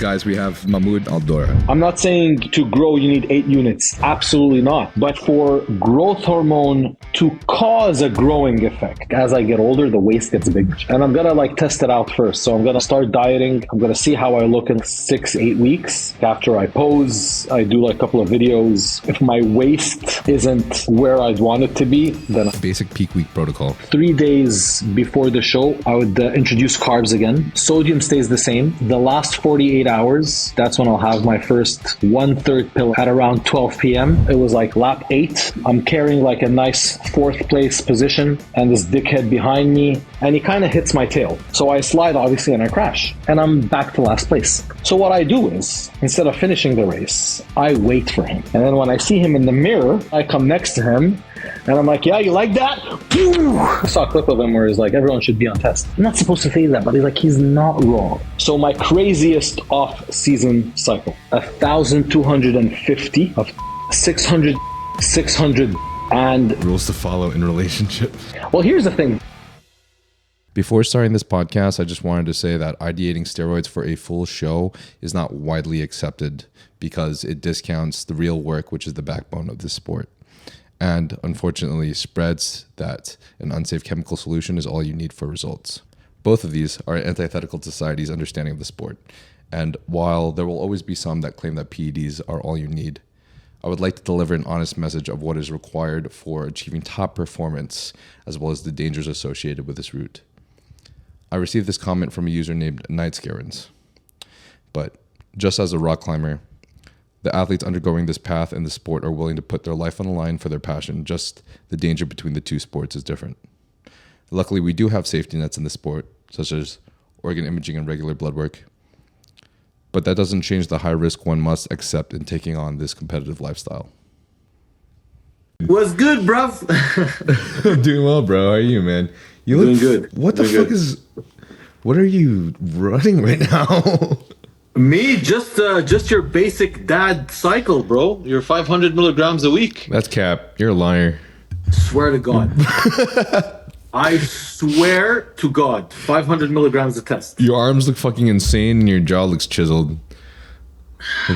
guys, we have Mahmoud Al-Durrah. I'm not saying to grow you need 8 units. Absolutely not. But for growth hormone to cause a growing effect, as I get older, the waist gets bigger. And I'm going to test it out first. So I'm going to start dieting. I'm going to see how I look in 6-8 weeks. After I pose, I do a couple of videos. If my waist isn't where I'd want it to be, then Basic peak week protocol. 3 days before the show, I would introduce carbs again. Sodium stays the same. The last 48 hours, that's when I'll have my first 1/3 pill at around 12 p.m. It was lap 8. I'm carrying a nice 4th place position and this dickhead behind me, and he kind of hits my tail. So I slide, obviously, and I crash. And I'm back to last place. So what I do is, instead of finishing the race, I wait for him. And then when I see him in the mirror, I come next to him and I'm like, yeah, you like that? I saw a clip of him where he's like, everyone should be on test. I'm not supposed to say that, but he's not wrong. So my craziest off-season cycle, 1,250 of 600, and rules to follow in relationship. Well, here's the thing. Before starting this podcast, I just wanted to say that ideating steroids for a full show is not widely accepted because it discounts the real work, which is the backbone of this sport. And unfortunately spreads that an unsafe chemical solution is all you need for results. Both of these are antithetical to society's understanding of the sport. And while there will always be some that claim that PEDs are all you need, I would like to deliver an honest message of what is required for achieving top performance, as well as the dangers associated with this route. I received this comment from a user named Nightscarens. But just as a rock climber, the athletes undergoing this path in the sport are willing to put their life on the line for their passion. Just the danger between the two sports is different. Luckily, we do have safety nets in the sport, such as organ imaging and regular blood work. But that doesn't change the high risk one must accept in taking on this competitive lifestyle. What's good, bruv? I'm doing well, bro. How are you, man? You look doing good. What the fuck is... What are you running right now? Me? Just your basic dad cycle, bro. Your 500 milligrams a week. That's cap. You're a liar. Swear to God. I swear to God. 500 milligrams a test. Your arms look fucking insane and your jaw looks chiseled.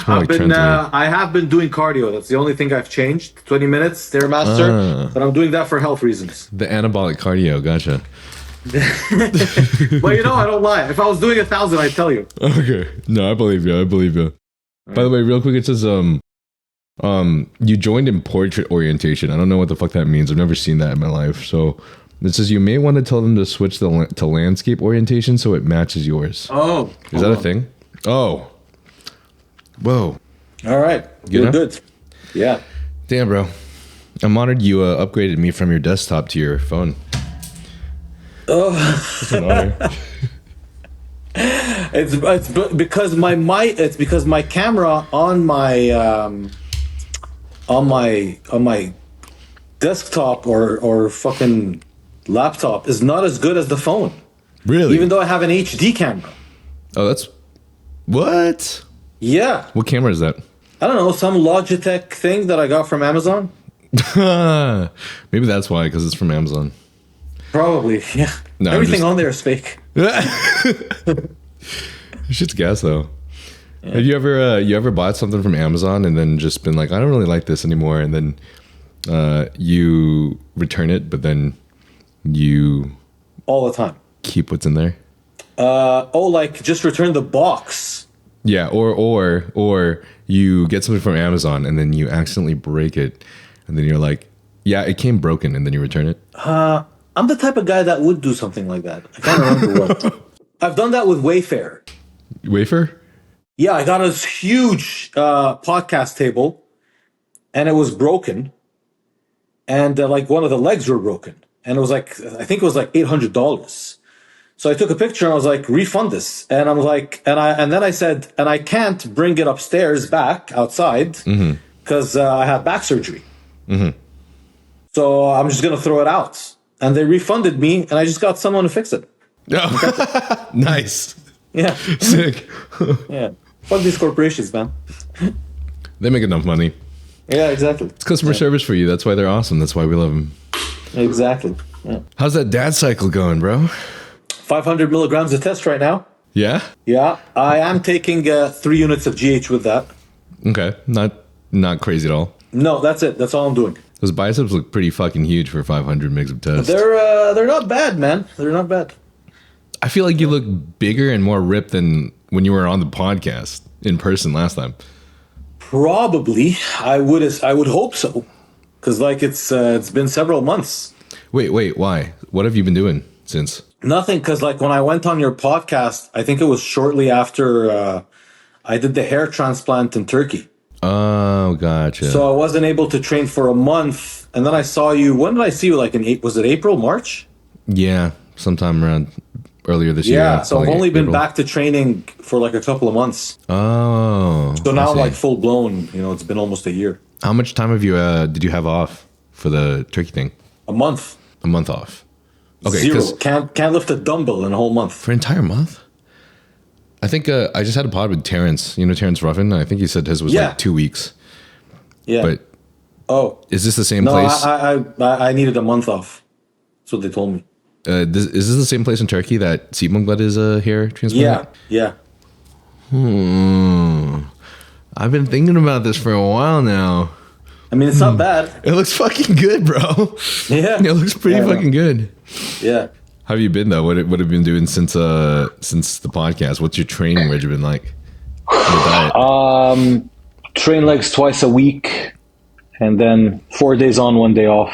I have been doing cardio. That's the only thing I've changed. 20 minutes, Stairmaster. But I'm doing that for health reasons. The anabolic cardio, gotcha. But I don't lie. If I was doing 1,000, I'd tell you. Okay. No, I believe you. By the way, real quick, it says you joined in portrait orientation. I don't know what the fuck that means. I've never seen that in my life. So it says you may want to tell them to switch to landscape orientation so it matches yours. Oh. Is that a thing? Oh. Whoa. All right. Good. Yeah. Damn, bro. I'm honored you upgraded me from your desktop to your phone. Oh. It's an honor. It's because my camera on my desktop or fucking laptop is not as good as the phone. Really? Even though I have an HD camera. Oh, that's... What? Yeah. What camera is that? I don't know, some Logitech thing that I got from Amazon. Maybe that's why, because it's from Amazon. Probably, yeah. No, everything on there is fake. Shit's gas though. Yeah. Have you ever bought something from Amazon and then just been like, I don't really like this anymore, and then you return it, but then you all the time keep what's in there? Just return the box. Yeah, or you get something from Amazon and then you accidentally break it, and then you're like, yeah, it came broken, and then you return it. I'm the type of guy that would do something like that. I can't remember what. I've done that with Wayfair. Wayfair? Yeah, I got a huge podcast table, and it was broken, and one of the legs were broken, and it was I think it was $800. So I took a picture and I was like, refund this, and I'm like, and then I said, and I can't bring it upstairs back outside because I had back surgery. Mm-hmm. So I'm just gonna throw it out. And they refunded me, and I just got someone to fix it. Oh, nice. Yeah. Sick. Yeah. Fuck these corporations, man. They make enough money. Yeah, exactly. It's customer service for you. That's why they're awesome. That's why we love them. Exactly. Yeah. How's that dad cycle going, bro? 500 milligrams a test right now. Yeah. Yeah, I am taking 3 units of GH with that. Okay. Not crazy at all. No, that's it. That's all I'm doing. Those biceps look pretty fucking huge for 500 mgs of test. They're not bad, man. They're not bad. I feel like you look bigger and more ripped than when you were on the podcast in person last time. Probably, I would hope so, because like it's been several months. Wait, why? What have you been doing since? Nothing, because like when I went on your podcast, I think it was shortly after I did the hair transplant in Turkey. Oh, gotcha. So I wasn't able to train for a month, and then I saw you. When did I see you? Like was it April, March? Yeah, sometime around earlier this year. Yeah, so I've only been April. back to training for like a couple of months. Oh. So now I I'm see. like full blown. It's been almost a year. How much time have you did you have off for the turkey thing? A month. A month off. Okay, Zero. 'cause Can't lift a dumbbell in a whole month. for an entire month? I think I just had a pod with Terrence. You know Terrence Ruffin? I think he said his was Yeah. like 2 weeks. Yeah. But Oh is this the same no, place? I needed a month off. That's what they told me. Is this the same place in Turkey that Semaglutide is a hair transplant? Yeah. I've been thinking about this for a while now. I mean, it's not bad. It looks fucking good, bro. Yeah. It looks pretty Yeah, I know. fucking good. Yeah. How have you been though? What have you been doing since the podcast? What's your training regimen like? Your diet? Train legs twice a week, and then 4 days on, 1 day off.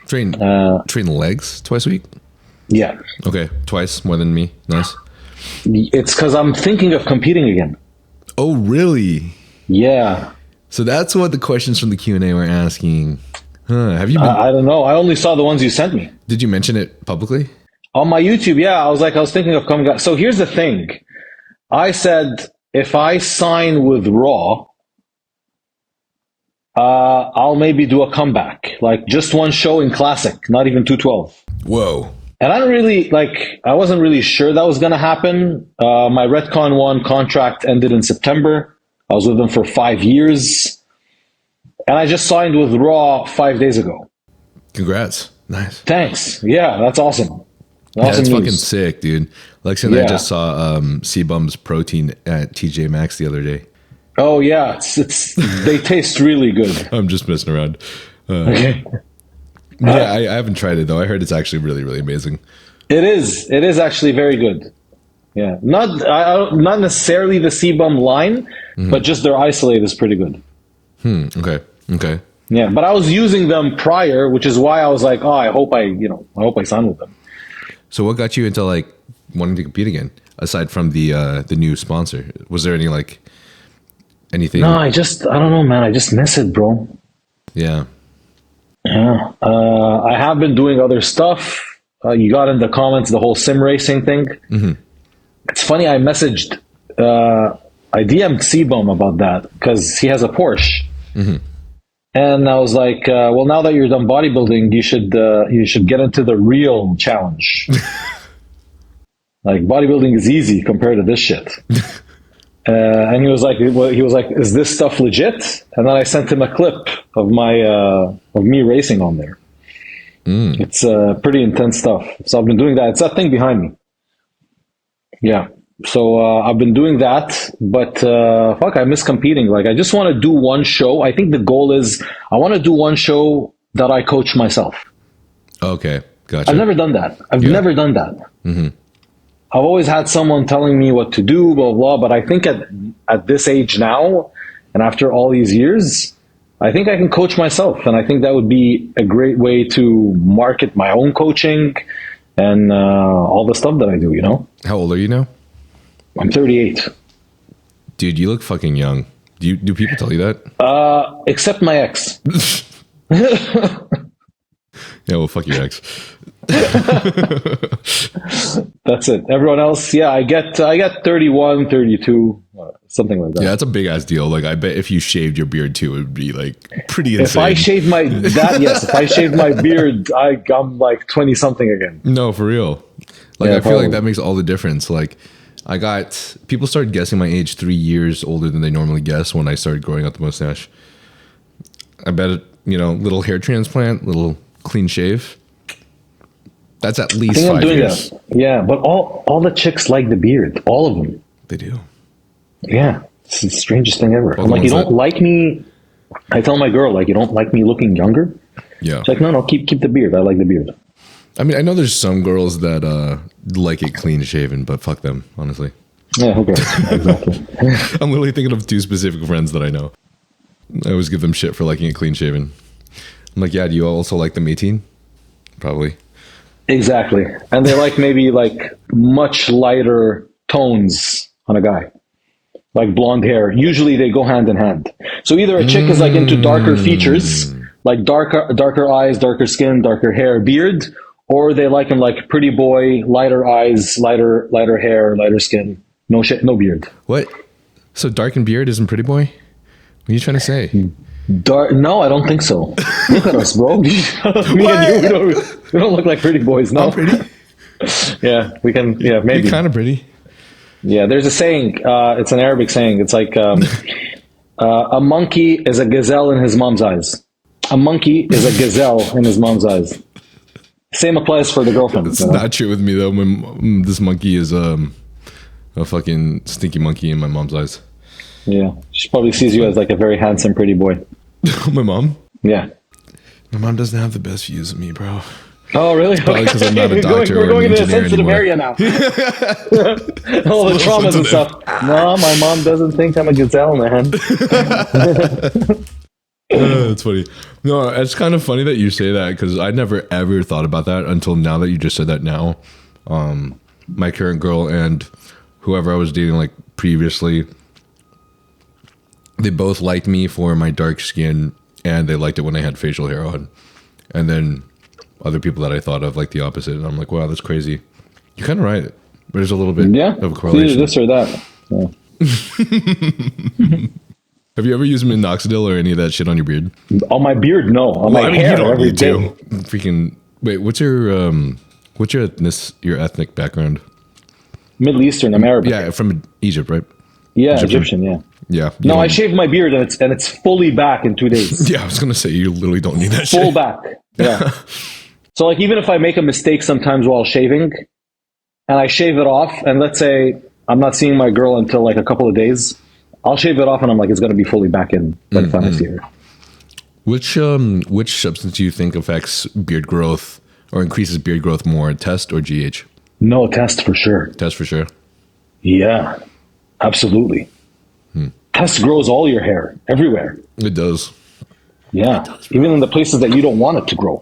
Train legs twice a week? Yeah, Okay, twice more than me. Nice. it's because I'm thinking of competing again. Oh, really? Yeah, So that's what the questions from the Q&A were asking. Have you been? I don't know. I only saw the ones you sent me Did you mention it publicly? on my YouTube. Yeah, I was thinking of coming out. So here's the thing. I said if I sign with Raw, I'll maybe do a comeback, like just one show in Classic, not even 212. Whoa. And I wasn't really sure that was going to happen. My Redcon 1 contract ended in September. I was with them for 5 years. And I just signed with Raw 5 days ago. Congrats. Nice. Thanks. Yeah, that's awesome. Yeah, Awesome that's news. fucking sick, dude. Lexi and I Yeah. just saw C-Bum's protein at TJ Maxx the other day. Oh, yeah. They taste really good. I'm just messing around. Okay. Yeah, I haven't tried it though. I heard it's actually really, really amazing. It is. It is actually very good. Yeah. Not necessarily the C-Bum line, but just their isolate is pretty good. Okay. Yeah, but I was using them prior, which is why I was like, oh, I hope I sign with them. So what got you into like wanting to compete again? Aside from the new sponsor, was there anything? No, I don't know, man. I just miss it, bro. Yeah. Yeah. I have been doing other stuff. You got in the comments the whole sim racing thing. It's funny. I DM'd C-Bum about that because he has a Porsche. And I was like, well, now that you're done bodybuilding, you should get into the real challenge. Like bodybuilding is easy compared to this shit. And he was like, is this stuff legit? And then I sent him a clip of me racing on there. It's pretty intense stuff. So I've been doing that. It's that thing behind me. Yeah. So I've been doing that, but I miss competing. Like I just want to do one show. I think the goal is I want to do one show that I coach myself. Okay. Gotcha. I've never done that. I've never done that. I've always had someone telling me what to do, blah, blah, but I think at this age now, and after all these years, I think I can coach myself. And I think that would be a great way to market my own coaching and all the stuff that I do, How old are you now? I'm 38. Dude, you look fucking young. Do people tell you that? Except my ex. Yeah, well, fuck your ex. That's it. Everyone else, yeah, I get 31, 32, something like that. Yeah, that's a big ass deal. Like, I bet if you shaved your beard too, it would be like pretty insane. If I shave my beard, I'm like 20 something again. No, for real. Like, Yeah, I feel like probably. that makes all the difference. Like, people started guessing my age 3 years older than they normally guess when I started growing out the mustache. I bet it, little hair transplant, little clean shave. That's at I least think I'm 5 doing years. that. Yeah, but all the chicks like the beard. All of them. They do. Yeah. It's the strangest thing ever. All I'm the like, you ones don't like me. I tell my girl, like, you don't like me looking younger? Yeah. She's like, no, keep the beard. I like the beard. I mean, I know there's some girls that like it clean shaven, but fuck them, honestly. Yeah, okay. Exactly. I'm literally thinking of 2 specific friends that I know. I always give them shit for liking it clean shaven. I'm like, yeah, do you also like them 18? Probably. Exactly. And they like maybe like much lighter tones on a guy. Like blonde hair. Usually they go hand in hand. So either a chick is like into darker features, like darker eyes, darker skin, darker hair, beard, or they like him like pretty boy, lighter eyes, lighter hair, lighter skin, no shit, no beard. What? So dark and beard isn't pretty boy? What are you trying to say? No, I don't think so. Look at us, bro. Me and you, we don't look like pretty boys. No, I'm pretty. Yeah, we can. Yeah, maybe. You're kind of pretty. Yeah, there's a saying. It's an Arabic saying. It's like a monkey is a gazelle in his mom's eyes. A monkey is a gazelle in his mom's eyes. Same applies for the girlfriend. It's not true with me though. This monkey is a fucking stinky monkey in my mom's eyes. Yeah, she probably sees you as like a very handsome, pretty boy. My mom? Yeah. My mom doesn't have the best views of me, bro. Oh, really? Probably because I'm not a doctor We're or going an into a engineer sensitive anymore. area now. All the traumas and stuff. No, my mom doesn't think I'm a gazelle, man. That's funny. No, it's kind of funny that you say that because I never ever thought about that until now that you just said that now. My current girl and whoever I was dating like previously, they both liked me for my dark skin and they liked it when I had facial hair on. And then other people that I thought of like the opposite. And I'm like, wow, that's crazy. You're kind of right. There's a little bit of a correlation. This or that. Yeah. Have you ever used minoxidil or any of that shit on your beard? On my beard, no. On my hair, you don't every need to. day. Freaking wait, what's your ethnic background? Middle Eastern, I'm Arabic. Yeah, from Egypt, right? Yeah, Egyptian, yeah. Yeah. No, I shaved my beard and it's fully back in 2 days. Yeah, I was gonna say you literally don't need that Full shit. back. Yeah. So like even if I make a mistake sometimes while shaving and I shave it off and let's say I'm not seeing my girl until like a couple of days, I'll shave it off and I'm like, it's gonna be fully back in by the time I see her. Which substance do you think affects beard growth or increases beard growth more, test or GH? No, test for sure. Test for sure. Yeah. Absolutely. Test grows all your hair everywhere. It does. Yeah. Even in the places that you don't want it to grow.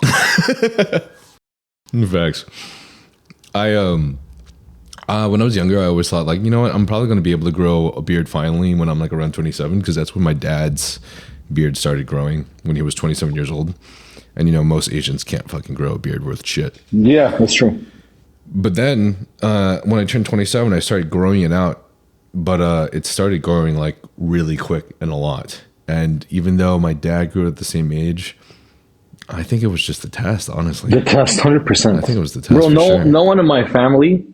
Facts. I when I was younger, I always thought like, you know what, I'm probably going to be able to grow a beard finally when I'm like around 27 because that's when my dad's beard started growing when he was 27 years old. And you know, most Asians can't fucking grow a beard worth shit. Yeah, that's true. But then when I turned 27, I started growing it out, but it started growing like really quick and a lot. And even though my dad grew at the same age, I think it was just the test, honestly. The test, 100%. I think it was the test. Bro, for sure. no one in my family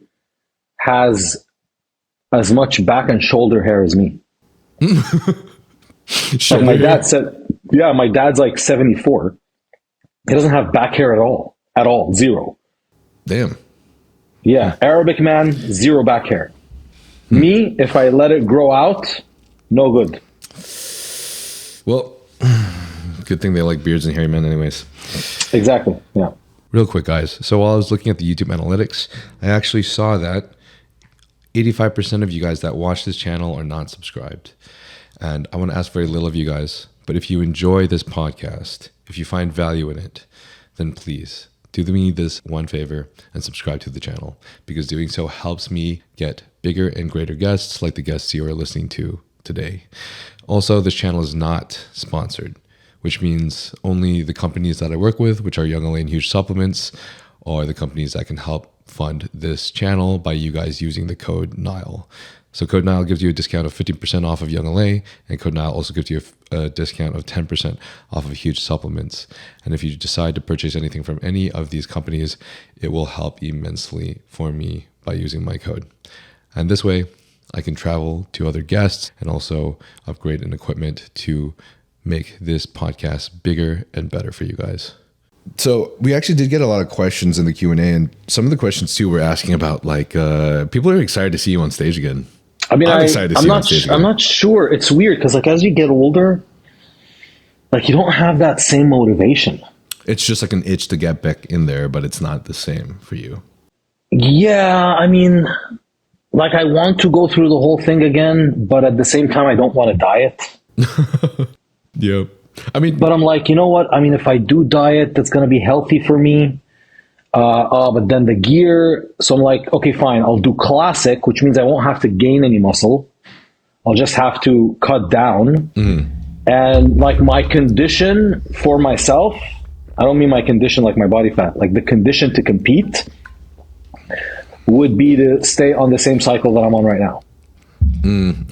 has as much back and shoulder hair as me. Like my dad said, yeah, my dad's like 74. He doesn't have back hair at all, zero. Damn. Yeah, Arabic man, zero back hair. Me, if I let it grow out, no good. Well, good thing they like beards and hairy men anyways. Exactly, yeah. Real quick, guys. So while I was looking at the YouTube analytics, I actually saw that 85% of you guys that watch this channel are not subscribed. And I want to ask very little of you guys, but if you enjoy this podcast, if you find value in it, then please do me this one favor and subscribe to the channel, because doing so helps me get bigger and greater guests like the guests you are listening to today. Also, this channel is not sponsored, which means only the companies that I work with, which are Young LA and Huge Supplements, are the companies that can help fund this channel by you guys using the code NILE. So code NILE gives you a discount of 15% off of Young LA, and code NILE also gives you a discount of 10% off of Huge Supplements. And if you decide to purchase anything from any of these companies, it will help immensely for me by using my code. And this way, I can travel to other guests and also upgrade an equipment to make this podcast bigger and better for you guys. So we actually did get a lot of questions in the Q&A, and some of the questions too were asking about like people are excited to see you on stage again. I mean, I'm excited to see you on stage again. I'm not sure. It's weird because like as you get older, like you don't have that same motivation. It's just like an itch to get back in there, but it's not the same for you. Yeah, I mean, like I want to go through the whole thing again, but at the same time, I don't want to diet. Yeah. I mean, but I'm like, you know what? I mean, if I do diet, that's going to be healthy for me. But then the gear, so I'm like, okay, fine. I'll do classic, which means I won't have to gain any muscle. I'll just have to cut down. And like my condition for myself, I don't mean my condition like my body fat, like the condition to compete would be to stay on the same cycle that I'm on right now.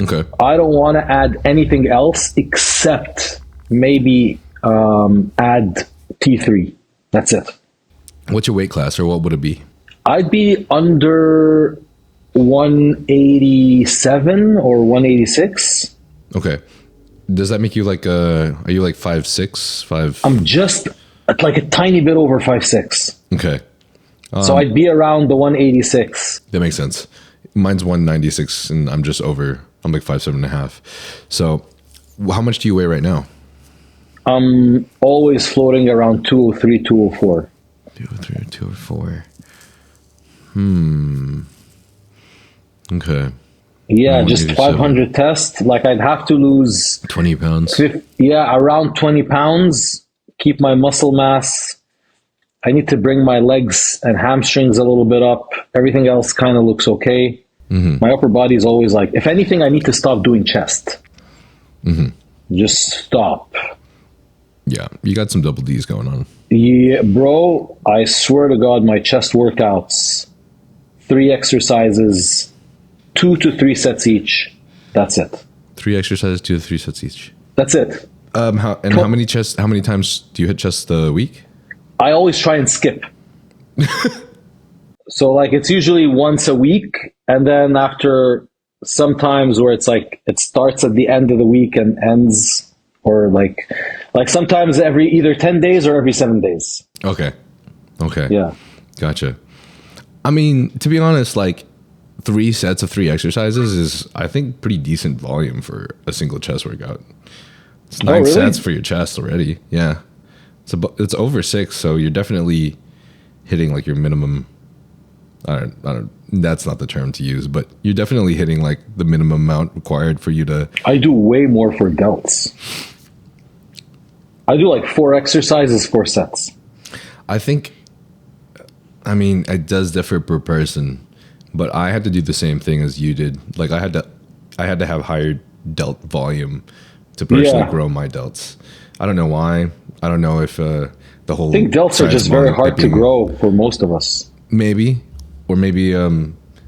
Okay. I don't want to add anything else except maybe add T3. That's it. What's your weight class, or what would it be? I'd be under 187 or 186. Okay. Does that make you like are you like 5'6", 5? I'm just like a tiny bit over 5'6". Okay. So I'd be around the 186. That makes sense. Mine's 196, and I'm just over. I'm like 5'7.5". So, how much do you weigh right now? I'm always floating around 203, 204. 203 or 204. Okay. Yeah, just 500 tests. Like I'd have to lose 20 pounds. Around 20 pounds. Keep my muscle mass. I need to bring my legs and hamstrings a little bit up. Everything else kind of looks okay. My upper body is always like, if anything, I need to stop doing chest. Just stop. Yeah, you got some double D's going on. Yeah, bro, I swear to God, my chest workouts, 3 exercises, 2 to 3 sets each. That's it. 3 exercises, 2 to 3 sets each. That's it. How many times do you hit chest a week? I always try and skip. So like it's usually once a week, and then after sometimes where it's like it starts at the end of the week and ends, or like sometimes every either 10 days or every 7 days. Okay. Yeah. Gotcha. I mean, to be honest, like 3 sets of 3 exercises is, I think, pretty decent volume for a single chest workout. It's 9 really? sets for your chest already. Yeah. It's over 6, so you're definitely hitting like your minimum. I don't. That's not the term to use, but you're definitely hitting like the minimum amount required for you to. I do way more for delts. I do like 4 exercises, 4 sets. I think. I mean, it does differ per person, but I had to do the same thing as you did. Like I had to have higher delt volume to personally grow my delts. I don't know why. I don't know if the whole. I think delts are just very hard to grow for most of us. Maybe. Or maybe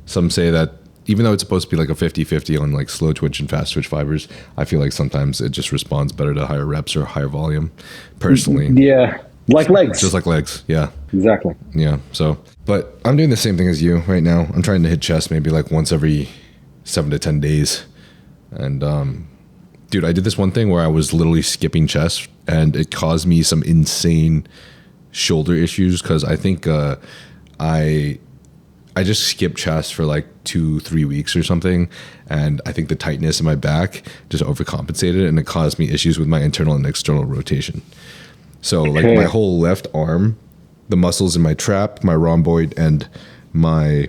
some say that even though it's supposed to be like a 50-50 on like slow twitch and fast twitch fibers, I feel like sometimes it just responds better to higher reps or higher volume, personally. Yeah, like legs. Just like legs, yeah. Exactly. Yeah, so. But I'm doing the same thing as you right now. I'm trying to hit chest maybe like once every 7 to 10 days. And, dude, I did this one thing where I was literally skipping chest, and it caused me some insane shoulder issues because I think I just skipped chest for like 2-3 weeks or something, and I think the tightness in my back just overcompensated, and it caused me issues with my internal and external rotation. So like my whole left arm, the muscles in my trap, my rhomboid, and my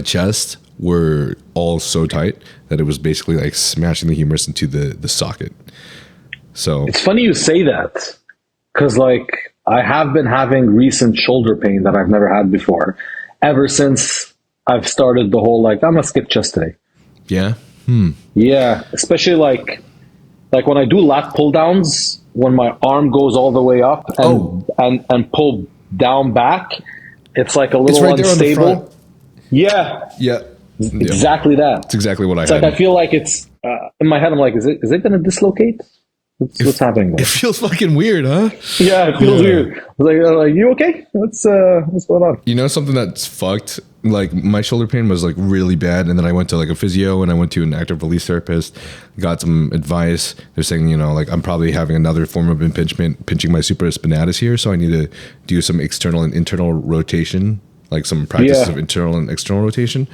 chest were all so tight that it was basically like smashing the humerus into the socket. So it's funny you say that, because like I have been having recent shoulder pain that I've never had before, ever since I've started the whole like I'm gonna skip chest today. Yeah. Yeah, especially like when I do lat pull downs, when my arm goes all the way up and pull down back, it's like a little right unstable. Yeah. Exactly that. That's exactly what I had. Like I feel like it's in my head. I'm like, is it going to dislocate? Is What's happening there? It feels fucking weird, huh? Yeah, it feels weird. I was like, you okay? What's going on? You know something that's fucked? Like my shoulder pain was like really bad, and then I went to like a physio and I went to an active release therapist, got some advice. They're saying, you know, like I'm probably having another form of impingement, pinching my supraspinatus here, so I need to do some external and internal rotation, like some practices of internal and external rotation.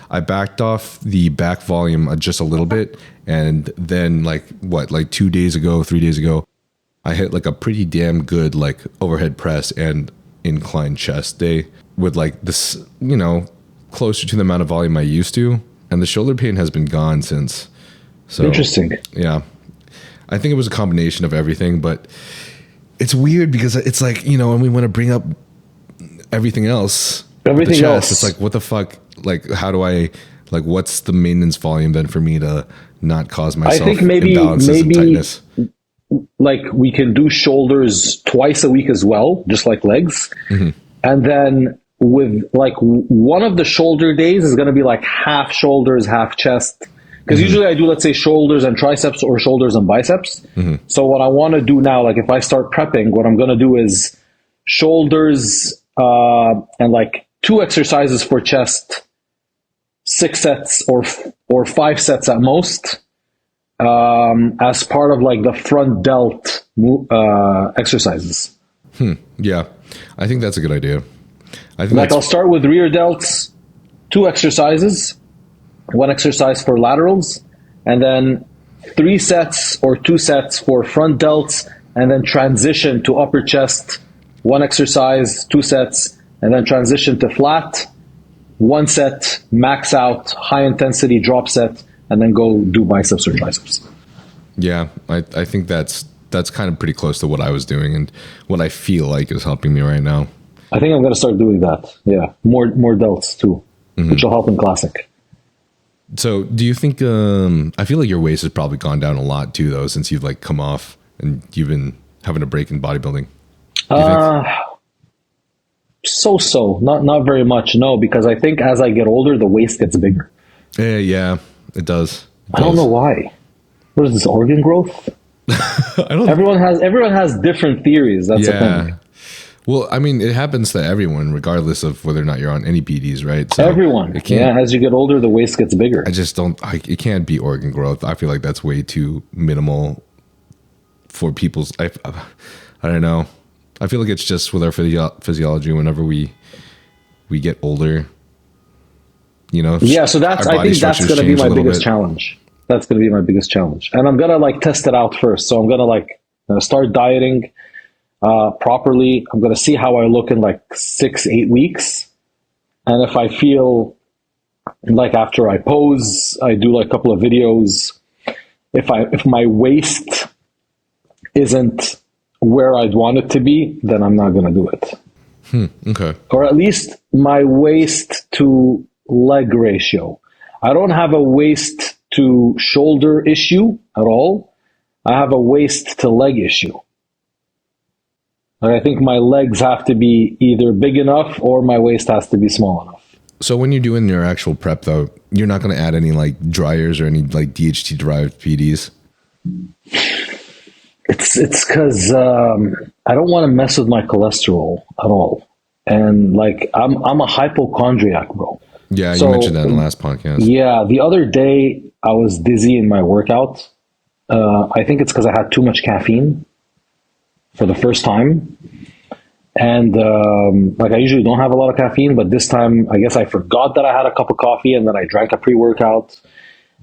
I backed off the back volume just a little bit, and then like 3 days ago, I hit like a pretty damn good like overhead press and incline chest day with like this, you know, closer to the amount of volume I used to, and the shoulder pain has been gone since. So interesting. Yeah, I think it was a combination of everything, but it's weird because it's like, you know, when we want to bring up everything else, it's like, what the fuck? Like, how do I, like, what's the maintenance volume then for me to not cause myself I think maybe and tightness? Like we can do shoulders twice a week as well, just like legs. Mm-hmm. And then with like one of the shoulder days is going to be like half shoulders, half chest. Because usually I do, let's say, shoulders and triceps or shoulders and biceps. Mm-hmm. So what I want to do now, like if I start prepping, what I'm going to do is shoulders and like 2 exercises for chest, 6 sets or 5 sets at most, as part of like the front delt exercises. Yeah, I think that's a good idea. I think like I'll start with rear delts, 2 exercises, 1 exercise for laterals, and then 3 sets or 2 sets for front delts, and then transition to upper chest, 1 exercise, 2 sets, and then transition to flat, 1 set, max out, high intensity drop set, and then go do biceps or triceps. Yeah, I think that's kind of pretty close to what I was doing and what I feel like is helping me right now. I think I'm going to start doing that. Yeah, more delts too, which will help in classic. So do you think, I feel like your waist has probably gone down a lot too, though, since you've like come off and you've been having a break in bodybuilding? So, not very much, no, because I think as I get older, the waist gets bigger. Yeah, it does. I don't know why. What is this, organ growth? Everyone has different theories. That's the thing. Well, I mean, it happens to everyone, regardless of whether or not you're on any PDs, right? So everyone. Yeah, as you get older, the waist gets bigger. I just don't. It can't be organ growth. I feel like that's way too minimal for people's. I don't know. I feel like it's just with our physiology. Whenever we get older, you know. Yeah, so I think that's going to be my biggest challenge. That's going to be my biggest challenge, and I'm gonna like test it out first. So I'm gonna start dieting properly. I'm going to see how I look in like 6-8 weeks. And if I feel like after I pose, I do like a couple of videos. If my waist isn't where I'd want it to be, then I'm not going to do it. Okay. Or at least my waist to leg ratio. I don't have a waist to shoulder issue at all. I have a waist to leg issue. I think my legs have to be either big enough or my waist has to be small enough. So when you're doing your actual prep, though, you're not going to add any like dryers or any like DHT derived PDs? It's because I don't want to mess with my cholesterol at all. And like I'm a hypochondriac, bro. Yeah, you mentioned that in the last podcast. Yeah, the other day I was dizzy in my workout. I think it's because I had too much caffeine for the first time. And like I usually don't have a lot of caffeine, but this time I guess I forgot that I had a cup of coffee, and then I drank a pre-workout.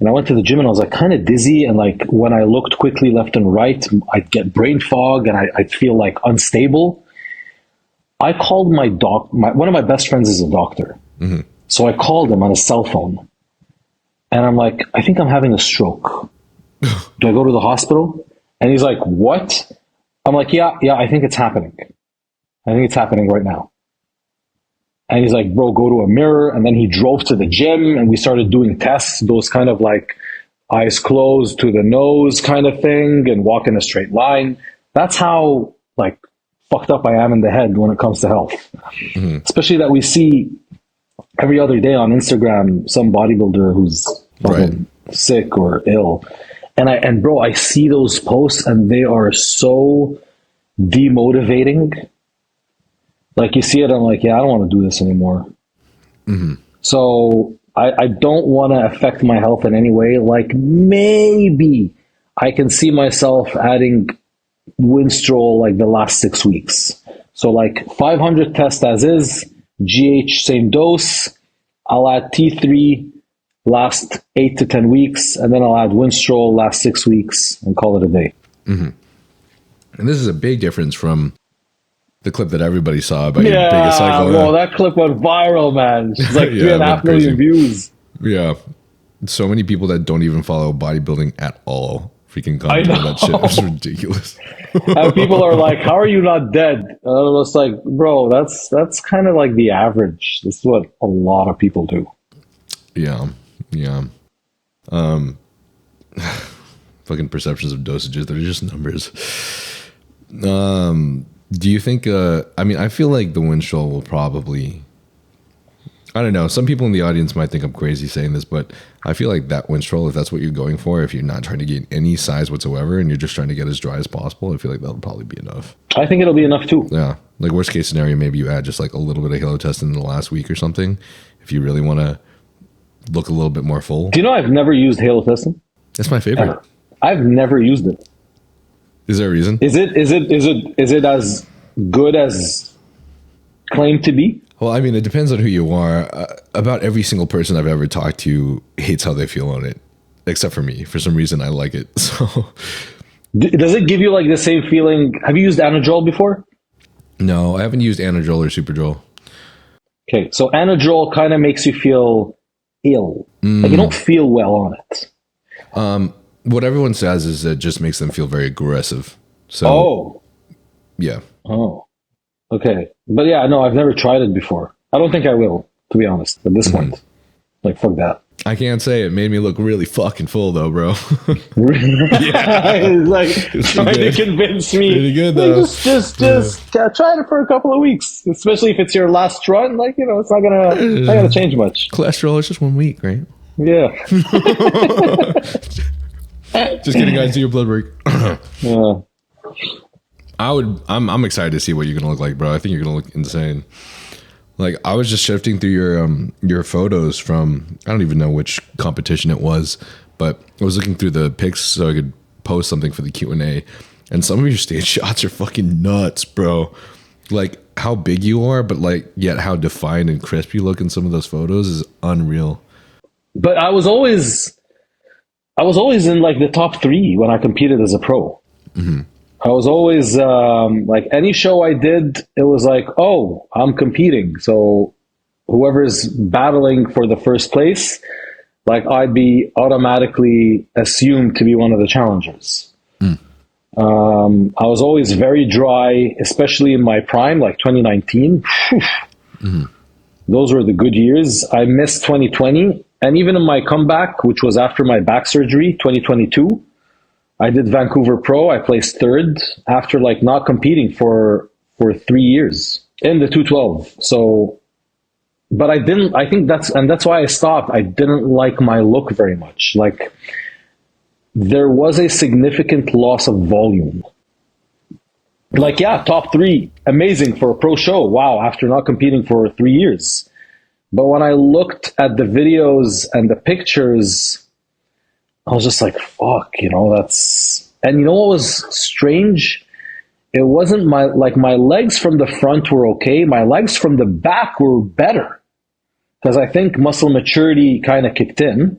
And I went to the gym and I was like kind of dizzy, and like when I looked quickly left and right, I'd get brain fog and I'd feel like unstable. I called my one of my best friends is a doctor. Mm-hmm. So I called him on his cell phone, and I'm like, I think I'm having a stroke. Do I go to the hospital? And he's like, what? I'm like, yeah, I think it's happening. I think it's happening right now. And he's like, bro, go to a mirror. And then he drove to the gym and we started doing tests, those kind of like eyes closed to the nose kind of thing, and walk in a straight line. That's how like fucked up I am in the head when it comes to health. Mm-hmm. Especially that we see every other day on Instagram some bodybuilder who's fucking sick or ill. And bro, I see those posts and they are so demotivating. Like you see it, I'm like, yeah, I don't want to do this anymore. So I don't want to affect my health in any way. Like maybe I can see myself adding Winstrol like the last 6 weeks. So like 500 test as is, GH same dose. I'll add T3 last 8 to 10 weeks, and then I'll add Winstrol last 6 weeks and call it a day. And this is a big difference from the clip that everybody saw about your biggest cycle. Well, that clip went viral, man. It's like Yeah, 3.5 million views. Yeah. So many people that don't even follow bodybuilding at all freaking comment on that shit. It's ridiculous. And people are like, how are you not dead? And I was like, bro, that's kind of like the average. This is what a lot of people do. Yeah. Fucking perceptions of dosages, they're just numbers. Do you think I feel like the Winstrol will probably, I don't know, some people in the audience might think I'm crazy saying this, but I feel like that Winstrol, if that's what you're going for, if you're not trying to gain any size whatsoever and you're just trying to get as dry as possible, I feel like that'll probably be enough. I think it'll be enough too. Yeah. Like worst case scenario, maybe you add just like a little bit of Halotestin in the last week or something if you really want to look a little bit more full. Do you know I've never used Halotestin? That's my favorite. I've never used it. Is there a reason? Is it as good as claimed to be? Well, I mean, it depends on who you are. About every single person I've ever talked to hates how they feel on it, except for me. For some reason, I like it. So, does it give you like the same feeling? Have you used Anadrol before? No, I haven't used Anadrol or Superdrol. Okay, so Anadrol kind of makes you feel ill. Like you don't feel well on it. What everyone says is it just makes them feel very aggressive. So, yeah. Oh, okay. But yeah, no, I've never tried it before. I don't think I will, to be honest, at this point. Like, fuck that. I can't say it made me look really fucking full though, bro. Like trying to convince me. Pretty good though. Like, just try it for a couple of weeks, especially if it's your last run. Like, you know, it's not gonna change much. Cholesterol is just 1 week, right? Yeah. Just kidding, guys. Do your blood work. Yeah. I'm excited to see what you're gonna look like, bro. I think you're gonna look insane. Like I was just shifting through your photos from, I don't even know which competition it was, but I was looking through the pics so I could post something for the Q&A, and some of your stage shots are fucking nuts, bro. Like how big you are, but like yet how defined and crisp you look in some of those photos is unreal. But I was always in like the top 3 when I competed as a pro. I was always like any show I did, it was like, oh, I'm competing. So whoever's battling for the first place, like I'd be automatically assumed to be one of the challengers. I was always very dry, especially in my prime, like 2019. Those were the good years. I missed 2020. And even in my comeback, which was after my back surgery, 2022, I did Vancouver Pro. I placed 3rd after like not competing for 3 years in the 212. So, but I think that's why I stopped. I didn't like my look very much. Like there was a significant loss of volume. Like, yeah, top 3, amazing for a pro show. Wow. After not competing for 3 years. But when I looked at the videos and the pictures, I was just like, fuck, you know, and you know what was strange? It wasn't my legs from the front were okay. My legs from the back were better because I think muscle maturity kind of kicked in.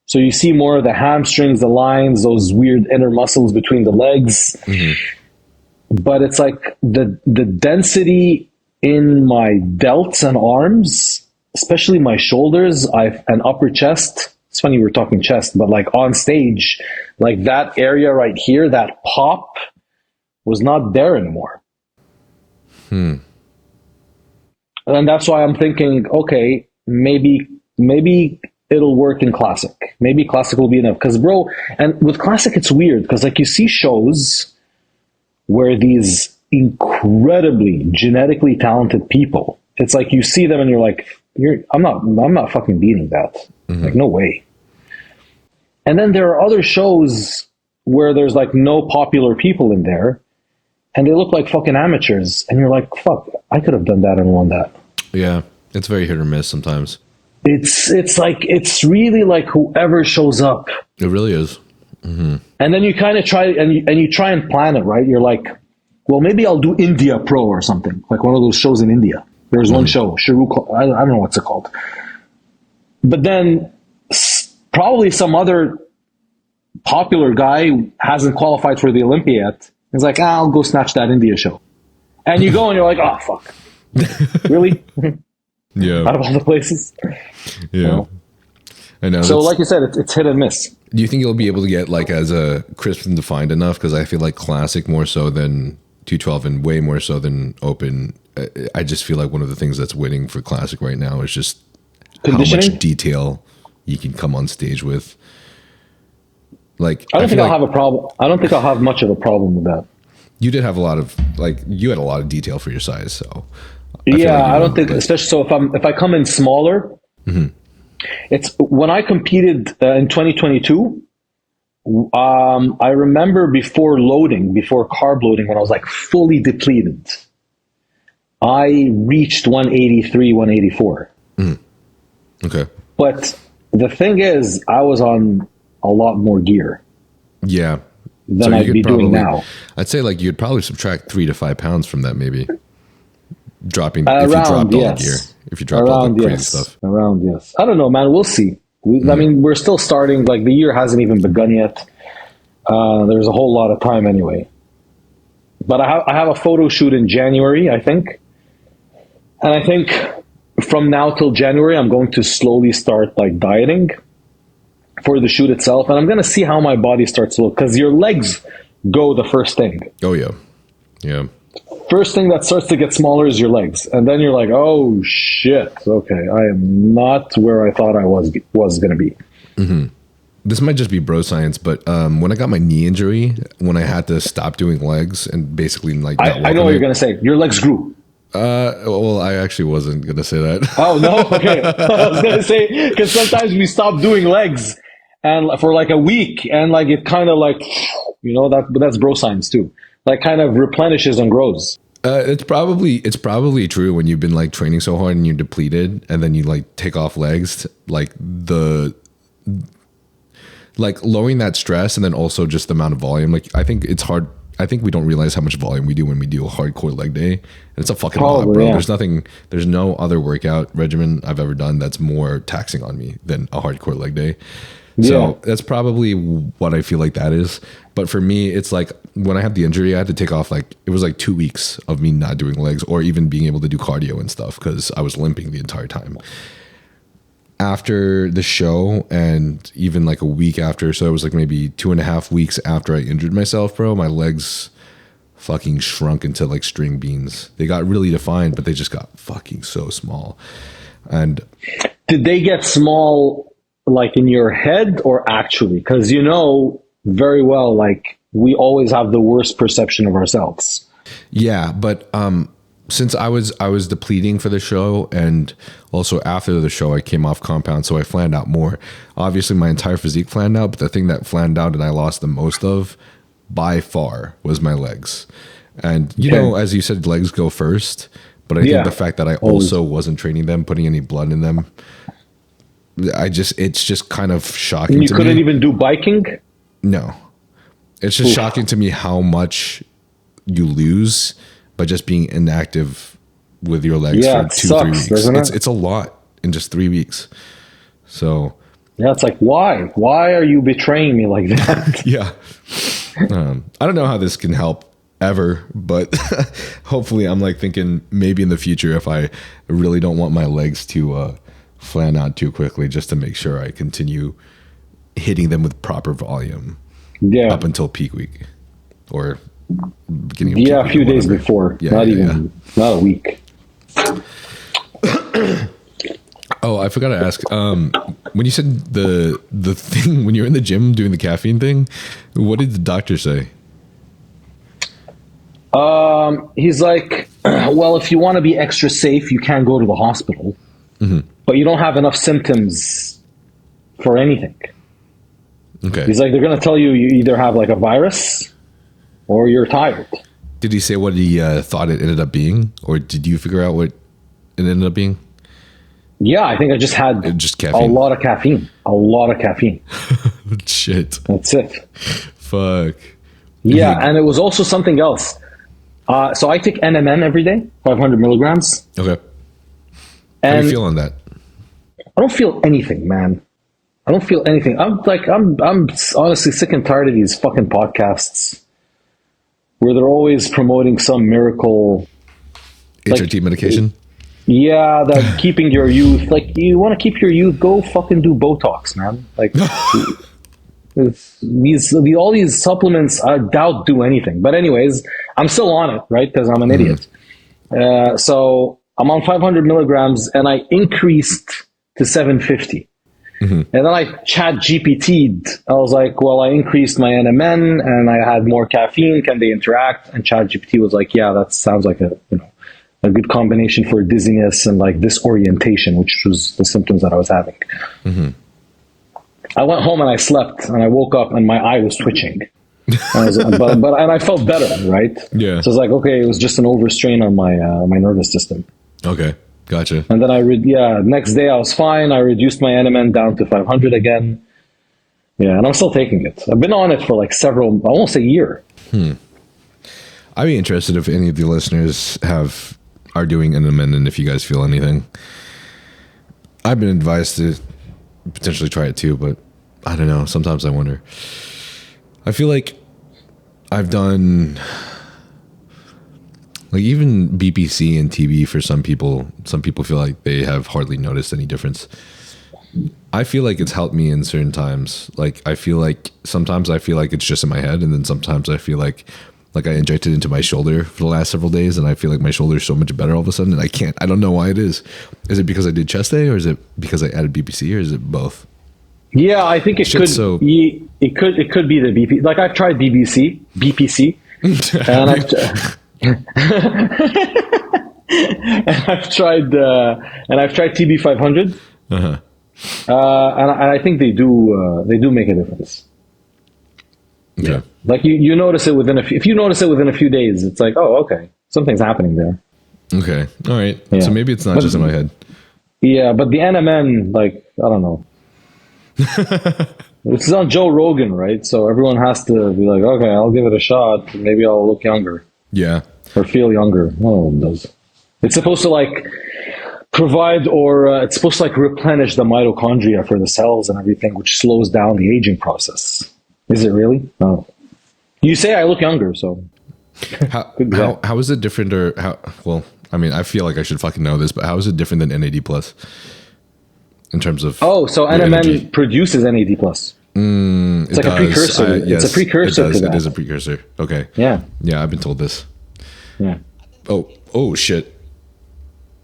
So you see more of the hamstrings, the lines, those weird inner muscles between the legs. But it's like the density in my delts and arms, especially my shoulders, and upper chest. It's funny we're talking chest, but like on stage, like that area right here, that pop was not there anymore. And that's why I'm thinking, okay, maybe it'll work in classic. Maybe classic will be enough. Because bro, and with classic, it's weird because like you see shows where these incredibly genetically talented people, it's like you see them and you're like, I'm not fucking beating that. Like no way. And then there are other shows where there's like no popular people in there, and they look like fucking amateurs, and you're like, fuck, I could have done that and won that. Yeah, it's very hit or miss sometimes. It's really like whoever shows up. It really is. Mm-hmm. And then you kind of try and you try and plan it, right? You're like, well, maybe I'll do India Pro or something, like one of those shows in India. There's one show, I don't know what's it called. But then probably some other popular guy who hasn't qualified for the Olympian yet. He's like, I'll go snatch that India show. And you go and you're like, oh, fuck. Really? Yeah. Out of all the places? Yeah. You know? I know. So like you said, it's hit and miss. Do you think you'll be able to get like as a crisp and defined enough? Because I feel like classic more so than 212 and way more so than open. I just feel like one of the things that's winning for classic right now is just how much detail you can come on stage with. Like, I don't think I'll have a problem. I don't think I'll have much of a problem with that. You did have a lot of you had a lot of detail for your size, so I don't think, especially so if I come in smaller. Mm-hmm. It's when I competed in 2022. I remember before carb loading, when I was like fully depleted, I reached 183, 184. Mm-hmm. Okay, but the thing is, I was on a lot more gear. Yeah. Than I'd be doing now. I'd say like you'd probably subtract 3 to 5 pounds from that, maybe. Dropping if you dropped all the gear. If you dropped all the crazy stuff. Around, yes. I don't know, man. We'll see. I mean, we're still starting. Like, the year hasn't even begun yet. There's a whole lot of time anyway. But I have a photo shoot in January, I think. And I think from now till January, I'm going to slowly start like dieting for the shoot itself, and I'm going to see how my body starts to look, because your legs go the first thing. Oh, yeah. Yeah. First thing that starts to get smaller is your legs, and then you're like, oh, shit, okay, I am not where I thought I was going to be. Mm-hmm. This might just be bro science, but when I got my knee injury, when I had to stop doing legs and basically like... I know what you're going to say. Your legs grew. Well, I actually wasn't going to say that. Oh, no? Okay. I was going to say, because sometimes we stop doing legs and for like a week, and like it kind of like, you know, that's bro science too. Like kind of replenishes and grows. It's probably true when you've been like training so hard and you're depleted, and then you like take off legs, like lowering that stress, and then also just the amount of volume. Like, I think it's hard. I think we don't realize how much volume we do when we do a hardcore leg day. And it's a fucking lot, bro. Yeah. There's no other workout regimen I've ever done that's more taxing on me than a hardcore leg day. So that's probably what I feel like that is. But for me, it's like when I had the injury, I had to take off it was like 2 weeks of me not doing legs or even being able to do cardio and stuff because I was limping the entire time. After the show, and even like a week after, so it was like maybe 2.5 weeks after I injured myself, bro, my legs fucking shrunk into like string beans. They got really defined, but they just got fucking so small. And did they get small like in your head or actually? Because you know very well, like we always have the worst perception of ourselves. Yeah, but since I was depleting for the show, and also after the show I came off compound, so I flanned out more. Obviously my entire physique flanned out, but the thing that flanned out and I lost the most of by far was my legs. And you know, as you said, legs go first, but I think the fact that I also wasn't training them, putting any blood in them, it's just kind of shocking to me. You couldn't even do biking? No. It's just shocking to me how much you lose by just being inactive with your legs for 2-3 weeks. It's a lot in just 3 weeks. So yeah, it's like, why are you betraying me like that? Yeah. I don't know how this can help ever, but hopefully I'm like thinking maybe in the future, if I really don't want my legs to flan out too quickly, just to make sure I continue hitting them with proper volume up until peak week or beginning of peak week, a few days before, not a week. Oh, I forgot to ask. When you said the thing when you're in the gym doing the caffeine thing, what did the doctor say? He's like, well, if you want to be extra safe, you can't go to the hospital, but you don't have enough symptoms for anything. Okay. He's like, they're going to tell you either have like a virus or you're tired. Did he say what he thought it ended up being, or did you figure out what it ended up being? Yeah, I think I just had just caffeine. A lot of caffeine. Shit. That's it. Fuck. Yeah, and it was also something else. So I take NMN every day, 500 milligrams. Okay. And how do you feel on that? I don't feel anything, man. I don't feel anything. I'm honestly sick and tired of these fucking podcasts where they're always promoting some miracle HRT medication. Yeah, that keeping your youth. Like, you want to keep your youth? Go fucking do Botox, man. Like, all these supplements, I doubt do anything. But anyways, I'm still on it, right? Because I'm an idiot. So I'm on 500 milligrams, and I increased to 750. And then I chat GPT'd. I was like, well, I increased my NMN, and I had more caffeine. Can they interact? And chat GPT was like, yeah, that sounds like a good combination for dizziness and like disorientation, which was the symptoms that I was having. I went home and I slept, and I woke up and my eye was twitching. And I felt better, right? Yeah. So it's like, okay, it was just an overstrain on my nervous system. Okay, gotcha. And then next day I was fine. I reduced my NMN down to 500 again. Yeah, and I'm still taking it. I've been on it for like almost a year. I'd be interested if any of the listeners are doing NMN, and if you guys feel anything. I've been advised to potentially try it too, but I don't know. Sometimes I wonder. I feel like I've done like even BPC and TB for some people. Some people feel like they have hardly noticed any difference. I feel like it's helped me in certain times. Like I feel like sometimes I feel like it's just in my head, and then sometimes I feel like I injected into my shoulder for the last several days, and I feel like my shoulder is so much better all of a sudden, and I don't know why it is. Is it because I did chest day, or is it because I added BPC, or is it both? Yeah, I think it could be the BP. Like I've tried BPC, and I've tried TB 500. And I think they do make a difference. Okay. Yeah. Like you notice it if you notice it within a few days, it's like, oh, okay, something's happening there. Okay. All right. Yeah. So maybe it's not just in my head. Yeah, but the NMN, like, I don't know. It's on Joe Rogan, right? So everyone has to be like, okay, I'll give it a shot. Maybe I'll look younger. Yeah. Or feel younger. No one does. It's supposed to like provide it's supposed to like replenish the mitochondria for the cells and everything, which slows down the aging process. Is it really? No. You say I look younger, so. How is it different, or how? Well, I mean, I feel like I should fucking know this, but how is it different than NAD plus in terms of? Oh, so NMN produces NAD plus. It's like a precursor. Yes, it's a precursor to that. It is a precursor. Okay. Yeah. Yeah, I've been told this. Yeah. Oh shit.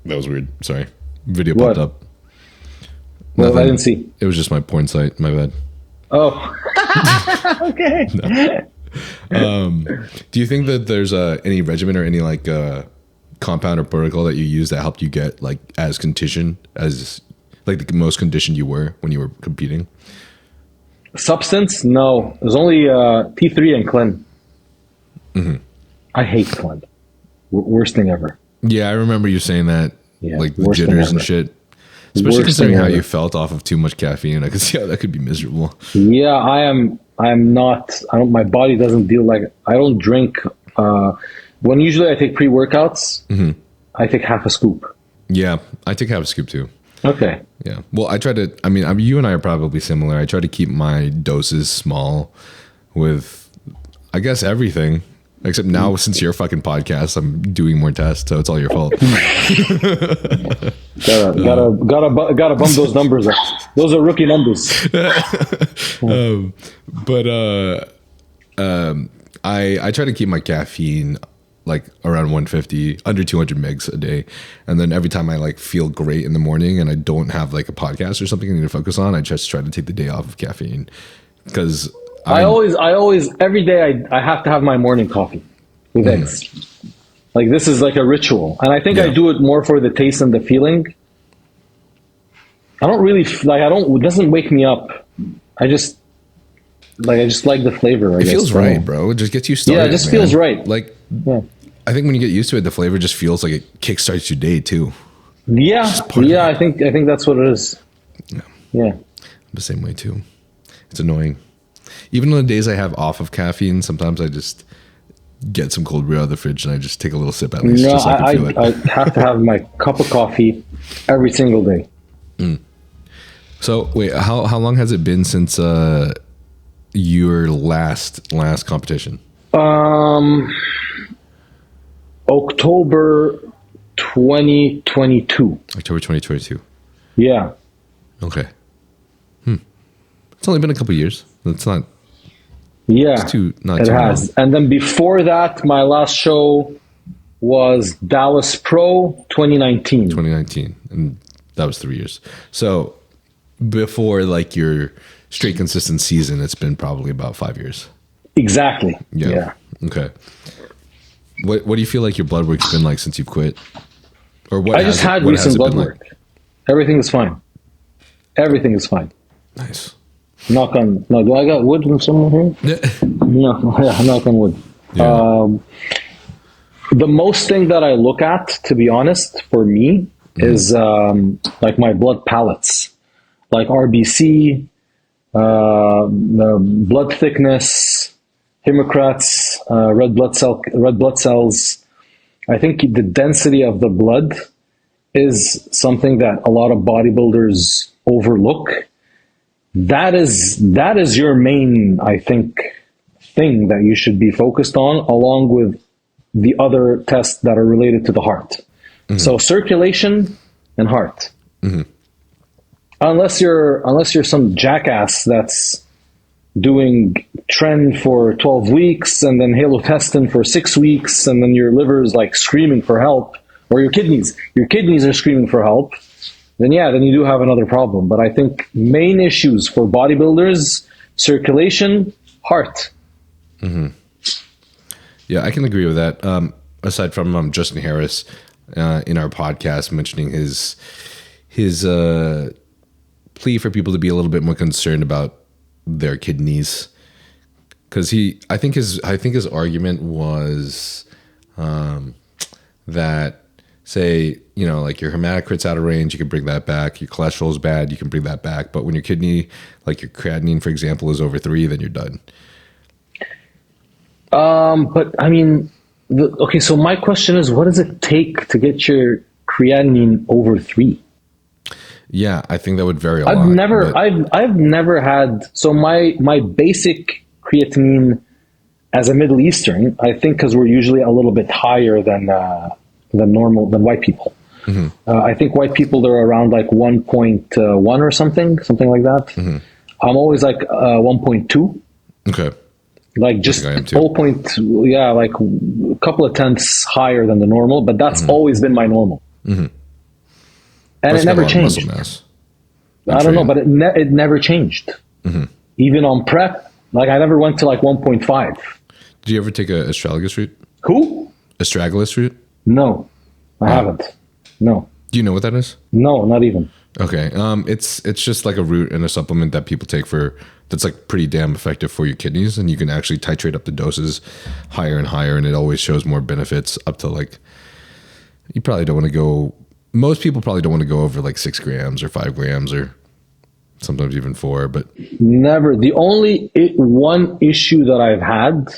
That was weird. Sorry. Video popped up. Well, I didn't see. It was just my porn site. My bad. Oh. Okay. Do you think that there's any regimen or any like compound or protocol that you use that helped you get like as conditioned as like the most conditioned you were when you were competing? Substance? No. There's only T3 and Clen. I hate Clen. Worst thing ever. Yeah, I remember you saying that. Yeah, like the jitters and shit. Especially Worst considering how ever. you felt off of too much caffeine. I could see how that could be miserable. Yeah, I'm not. My body doesn't deal like. I don't drink. When usually I take pre-workouts, I take half a scoop. Yeah, I take half a scoop too. Okay. Yeah. Well, I try to. I mean, you and I are probably similar. I try to keep my doses small with, I guess, everything. Except now, since you're a fucking podcast, I'm doing more tests, so it's all your fault. Gotta bump those numbers up. Those are rookie numbers. I try to keep my caffeine like around 150, under 200 megs a day, and then every time I like feel great in the morning and I don't have like a podcast or something I need to focus on, I just try to take the day off of caffeine because. I always, every day I have to have my morning coffee with eggs. Like this is like a ritual. And I think I do it more for the taste and the feeling. I don't really, it doesn't wake me up. I just Like I just like the flavor. It feels right, bro. It just gets you started. Yeah, it just man. feels right. Like, Yeah. I think when you get used to it, the flavor just feels like it kickstarts your day too. Yeah, yeah. I think that's what it is. Yeah. I'm the same way too. It's annoying. Even on the days I have off of caffeine, sometimes I just get some cold brew out of the fridge and I just take a little sip at least. No, just so I can feel it. I have to have my cup of coffee every single day. So wait, how long has it been since your last competition? October 2022. October 2022. Yeah. Okay. It's only been a couple of years. It's not. Yeah. It's not it too has. long. And then before that, my last show was Dallas Pro 2019. 2019, and that was 3 years. So before like your straight consistent season, it's been probably about 5 years. Exactly. Yeah. Okay. What do you feel like your blood work's been like since you've quit? Or what? I just had recent blood work. Like? Everything is fine. Everything is fine. Nice. Knock on. No, do I got wood from someone here? No. Yeah, knock on wood. Yeah. The most thing that I look at, to be honest, for me, is like my blood palettes, like RBC, the blood thickness, hemocrats, red blood cells. I think the density of the blood is something that a lot of bodybuilders overlook. That is your main, I think, thing that you should be focused on, along with the other tests that are related to the heart. So circulation and heart. Unless you're some jackass that's doing Tren for 12 weeks and then Halotestin for 6 weeks, and then your liver is like screaming for help, or your kidneys are screaming for help, then you do have another problem. But I think main issues for bodybuilders: circulation, heart. Yeah, I can agree with that. Aside from Justin Harris in our podcast mentioning his plea for people to be a little bit more concerned about their kidneys, because I think his argument was that, say, like your hematocrit's out of range, you can bring that back. Your cholesterol's bad, you can bring that back. But when your kidney, like your creatinine, for example, is over 3, then you're done. But I mean, okay. So my question is, what does it take to get your creatinine over 3? Yeah, I think that would vary a lot. I've never had. So my basic creatinine as a Middle Eastern, I think, because we're usually a little bit higher than white people. I think white people, they're around like 1.1 or something like that. I'm always like 1.2. Okay. Like just 0.2, yeah, like a couple of tenths higher than the normal, but that's always been my normal. And it never changed. I don't know, but it never changed. Even on prep, like I never went to like 1.5. Did you ever take a astragalus route? Who? Astragalus route? No, I haven't. No. Do you know what that is? No, not even. Okay. It's just like a root and a supplement that people take that's like pretty damn effective for your kidneys, and you can actually titrate up the doses higher and higher, and it always shows more benefits up to like, most people probably don't want to go over like 6 grams or 5 grams or sometimes even 4, but never. The only one issue that I've had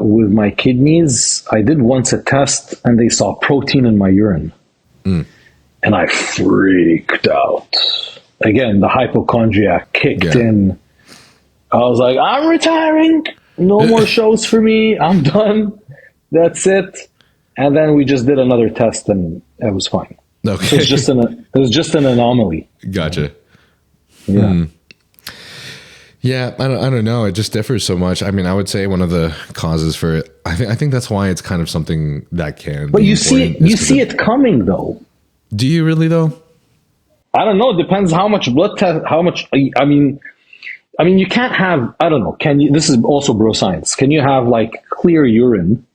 with my kidneys, I did once a test and they saw protein in my urine. And I freaked out. Again, the hypochondriac kicked in. I was like, I'm retiring. No more shows for me. I'm done. That's it. And then we just did another test and it was fine. Okay. So it was just an anomaly. Gotcha. Yeah. Yeah, I don't know. It just differs so much. I mean, I would say one of the causes for it, I think that's why it's kind of something that can. But you see it coming though. Do you really though? I don't know. It depends how much blood test, how much. I mean, you can't have. I don't know. Can you? This is also bro science. Can you have like clear urine,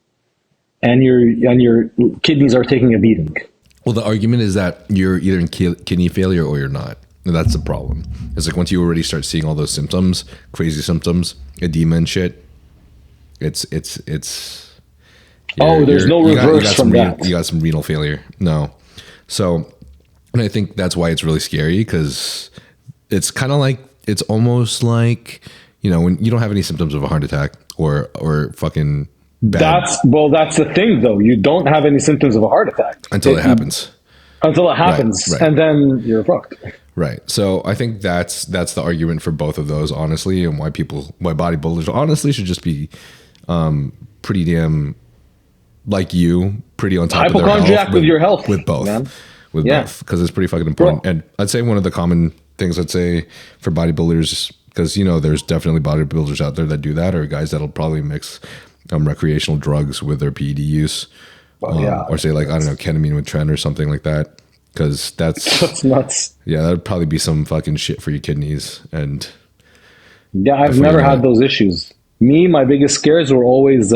and your kidneys are taking a beating? Well, the argument is that you're either in kidney failure or you're not. And that's the problem. It's like once you already start seeing all those symptoms, crazy symptoms, edema and shit, it's there's no reverse from that. You got some renal failure. No. So, and I think that's why it's really scary, because it's kind of like, it's almost like, you know, when you don't have any symptoms of a heart attack or fucking bad. That's the thing though. You don't have any symptoms of a heart attack. Until it happens. Right. And then you're fucked. Right. So I think that's the argument for both of those, honestly, and why bodybuilders honestly should just be pretty damn like you, pretty on top of their health. Hypochondriac with your health. With both. Man. Both. Because it's pretty fucking important. Bro. And I'd say one of the common things I'd say for bodybuilders, because, you know, there's definitely bodybuilders out there that do that, or guys that'll probably mix recreational drugs with their PED use. Or say, like, I don't know, ketamine with Tren or something like that. Because that's nuts. Yeah, that'd probably be some fucking shit for your kidneys. And I've never had those issues. My biggest scares were always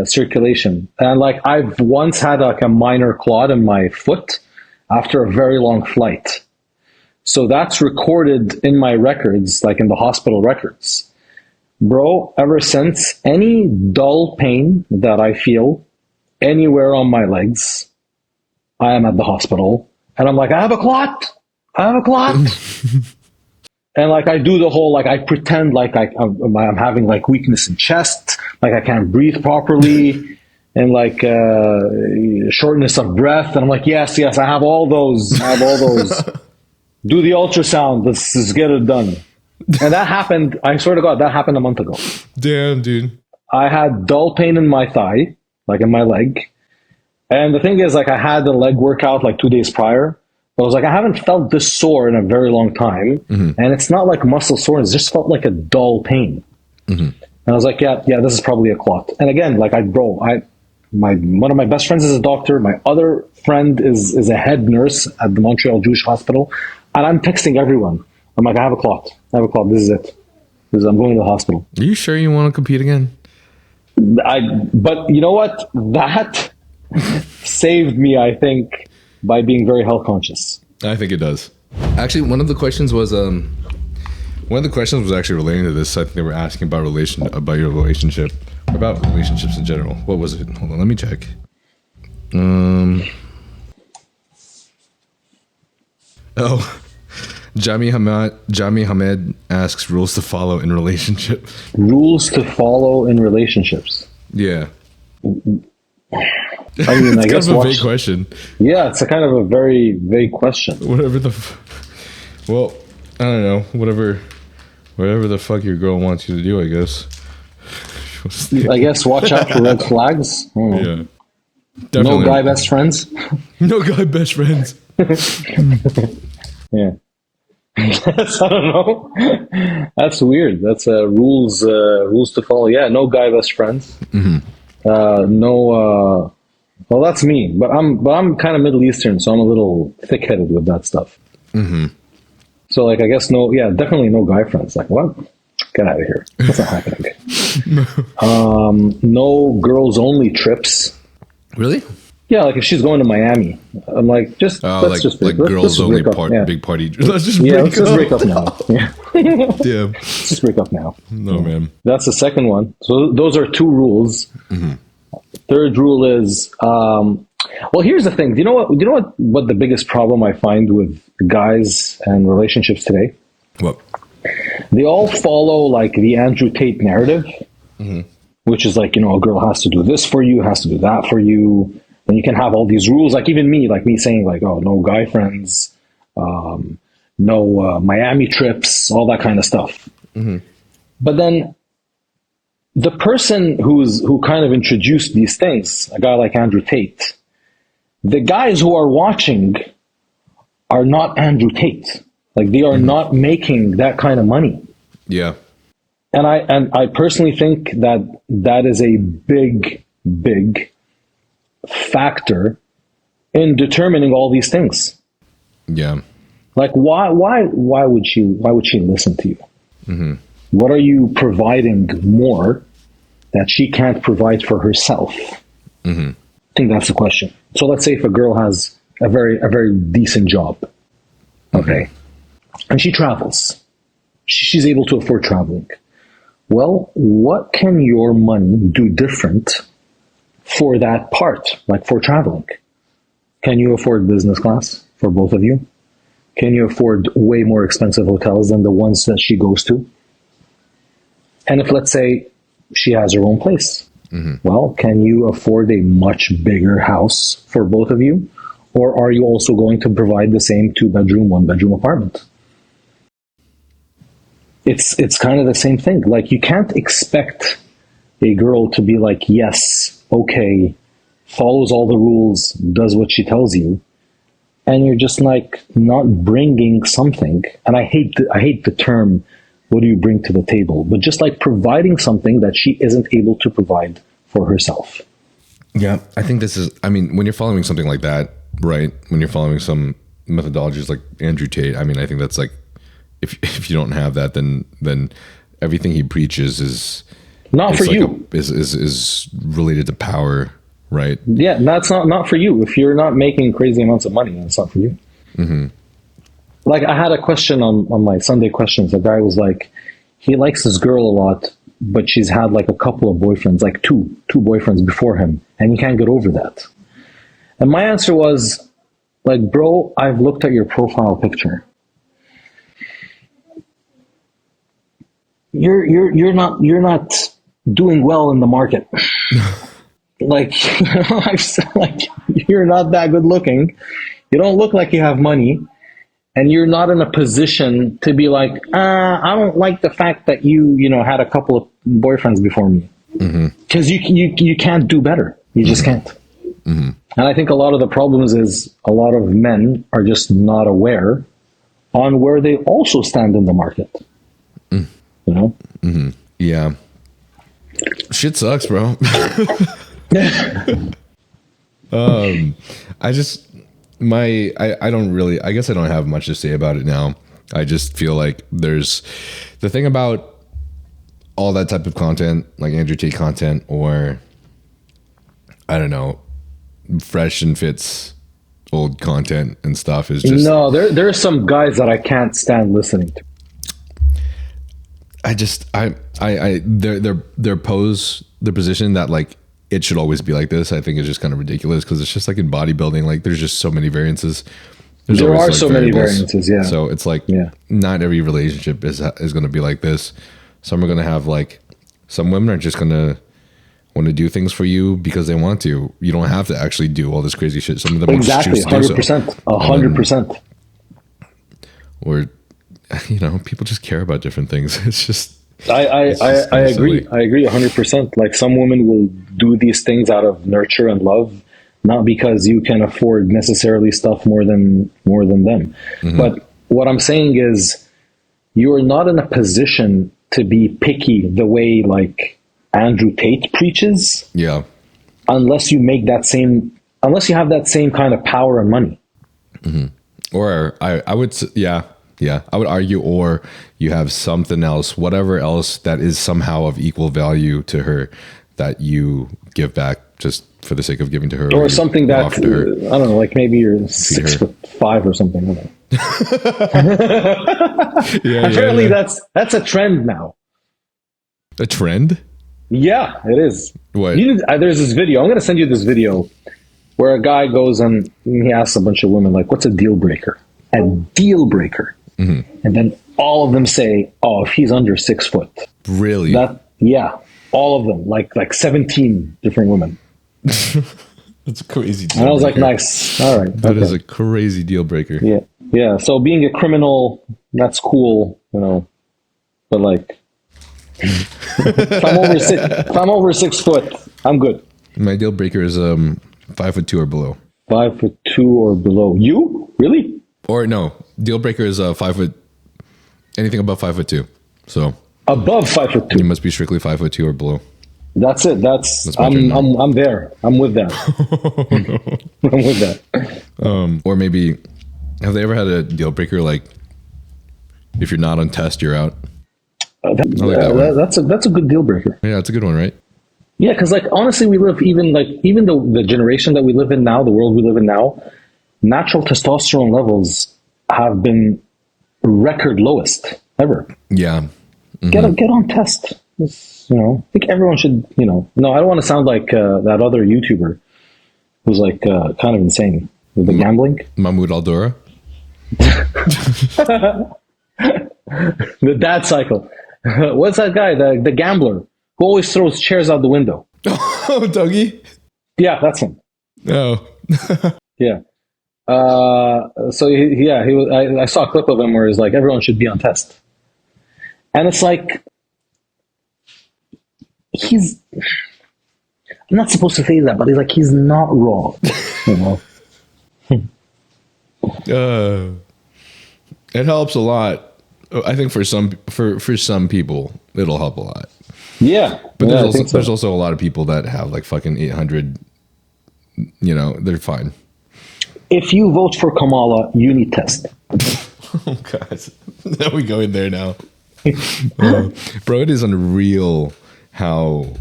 circulation. And like, I've once had like a minor clot in my foot after a very long flight. So that's recorded in my records, like in the hospital records. Bro, ever since, any dull pain that I feel anywhere on my legs, I am at the hospital, and I'm like, I have a clot. And like, I do the whole, like, I pretend like I'm having like weakness in chest, like I can't breathe properly, and like shortness of breath. And I'm like, yes, I have all those. Do the ultrasound. Let's just get it done. And that happened, I swear to God, that happened a month ago. Damn, dude. I had dull pain in my thigh, like in my leg. And the thing is, like, I had the leg workout like 2 days prior. I was like, I haven't felt this sore in a very long time. Mm-hmm. And it's not like muscle soreness, it just felt like a dull pain. Mm-hmm. And I was like, yeah, this is probably a clot. And again, like, one of my best friends is a doctor. My other friend is a head nurse at the Montreal Jewish Hospital. And I'm texting everyone. I'm like, I have a clot. This is it. I'm going to the hospital. Are you sure you want to compete again? But you know what? That saved me, I think, by being very health conscious. I think it does. Actually, one of the questions was actually relating to this. I think they were asking about your relationship, about relationships in general. What was it? Hold on, let me check. Jami Hamed asks rules to follow in relationship. Rules to follow in relationships. Yeah. I mean, I guess kind of a vague question. Yeah, it's a kind of a very vague question. Whatever well, I don't know. Whatever the fuck your girl wants you to do, I guess. I guess watch out for red flags. Yeah. Definitely. No guy best friends. No guy best friends. Yeah. I don't know. That's weird. That's rules to follow. Yeah, no guy best friends. Mm-hmm. Well, that's me. But I'm kind of Middle Eastern, so I'm a little thick-headed with that stuff. Mm-hmm. So like, I guess definitely no guy friends. Like, what? Get out of here. That's not happening. No girls only trips. Really? Yeah, like if she's going to Miami, I'm like, let's just big party. Let's just break up now. Yeah. Damn. Let's just break up now. No, man. That's the second one. So those are two rules. Mm-hmm. Third rule is, well, here's the thing. Do you know what the biggest problem I find with guys and relationships today? What? They all follow like the Andrew Tate narrative, mm-hmm. which is like, a girl has to do this for you, has to do that for you. And you can have all these rules, like even me saying like, oh, no guy friends, no Miami trips, all that kind of stuff. Mm-hmm. But then the person who kind of introduced these things, a guy like Andrew Tate, the guys who are watching are not Andrew Tate. Like they are mm-hmm. not making that kind of money. Yeah. And I personally think that is a big factor in determining all these things. Yeah. Like why would she listen to you? Mm-hmm. What are you providing more that she can't provide for herself? Mm-hmm. I think that's the question. So let's say if a girl has a very decent job, okay, and she travels. She's able to afford traveling. Well, what can your money do different for that part, like for traveling? Can you afford business class for both of you? Can you afford way more expensive hotels than the ones that she goes to? And if, let's say, she has her own place, well, can you afford a much bigger house for both of you? Or are you also going to provide the same 2-bedroom, 1-bedroom apartment? It's kind of the same thing. Like, you can't expect a girl to be like, yes, okay, follows all the rules, does what she tells you, and you're just like not bringing something. And I hate the term, what do you bring to the table? But just like providing something that she isn't able to provide for herself. Yeah, I think this is, I mean, when you're following something like that, right? When you're following some methodologies like Andrew Tate, I mean, I think that's like, if you don't have that, then everything he preaches is not for you. Is related to power, right? Yeah, that's not for you. If you're not making crazy amounts of money, that's not for you. Like, I had a question on my Sunday questions. A guy was like, he likes this girl a lot, but she's had like a couple of boyfriends, like two boyfriends before him, and he can't get over that. And my answer was, like, bro, I've looked at your profile picture. You're not doing well in the market. Like, I've said, like, you're not that good looking. You don't look like you have money, and you're not in a position to be like, I don't like the fact that you had a couple of boyfriends before me, because you can't do better. You just can't. And I think a lot of the problems is a lot of men are just not aware on where they also stand in the market. Yeah. Shit sucks, bro. I guess I don't have much to say about it now. I just feel like there's the thing about all that type of content, like Andrew Tate content, or I don't know, fresh and fits old content and stuff is just, no, there are some guys that I can't stand listening to. Their position that like it should always be like this, I think is just kind of ridiculous, because it's just like in bodybuilding, like there's just so many variances. There are so many variances, yeah. So it's like, not every relationship is going to be like this. Some are going to have like, some women are just going to want to do things for you because they want to. You don't have to actually do all this crazy shit. Some of them exactly, 100%, 100%. Or, people just care about different things. It's just, I agree. silly. I agree 100%. Like, some women will do these things out of nurture and love, not because you can afford necessarily stuff more than them. But what I'm saying is, you're not in a position to be picky the way like Andrew Tate preaches. Yeah. Unless you have that same kind of power and money. Or I would, I would argue, or you have something else, whatever else that is somehow of equal value to her that you give back just for the sake of giving to her. Or something that, I don't know, like maybe you're 6'5" or something. I don't know. Apparently that's a trend now. A trend? Yeah, it is. What? There's this video. I'm going to send you this video where a guy goes and he asks a bunch of women, like, what's a deal breaker? A deal breaker. And then all of them say, oh, if he's under 6 foot. Really? Yeah. All of them, like 17 different women. That's a crazy deal And I was breaker. like, nice. All right. That is a crazy deal breaker. Yeah. Yeah. So being a criminal, that's cool, but like, if I'm over 6 foot, I'm good. My deal breaker is 5'2" or below. 5'2" or below. You? Really? Or no, deal breaker is 5 foot, anything above 5'2". So above 5'2". you must be strictly 5'2" or below. That's it. I'm there. I'm with that. I'm with that. Or maybe, have they ever had a deal breaker like, if you're not on test, you're out? That's a good deal breaker. Yeah, it's a good one, right? Yeah, because like honestly, we live even the generation that we live in now, the world we live in now, natural testosterone levels have been record lowest ever. Yeah. Get on test. I think everyone should, no, I don't want to sound like that other YouTuber who's like kind of insane with the gambling. Mahmoud Al-Durrah. The dad cycle. What's that guy? The gambler who always throws chairs out the window. Oh, Togi? Yeah, that's him. Oh. Yeah. So he was. I saw a clip of him where he's like, everyone should be on test, and it's like he's. I'm not supposed to say that, but he's not wrong. It helps a lot. I think for some people it'll help a lot. Yeah, but there's also a lot of people that have like fucking 800. They're fine. If you vote for Kamala, you need test. Oh God, now we go in there now, bro. It is unreal how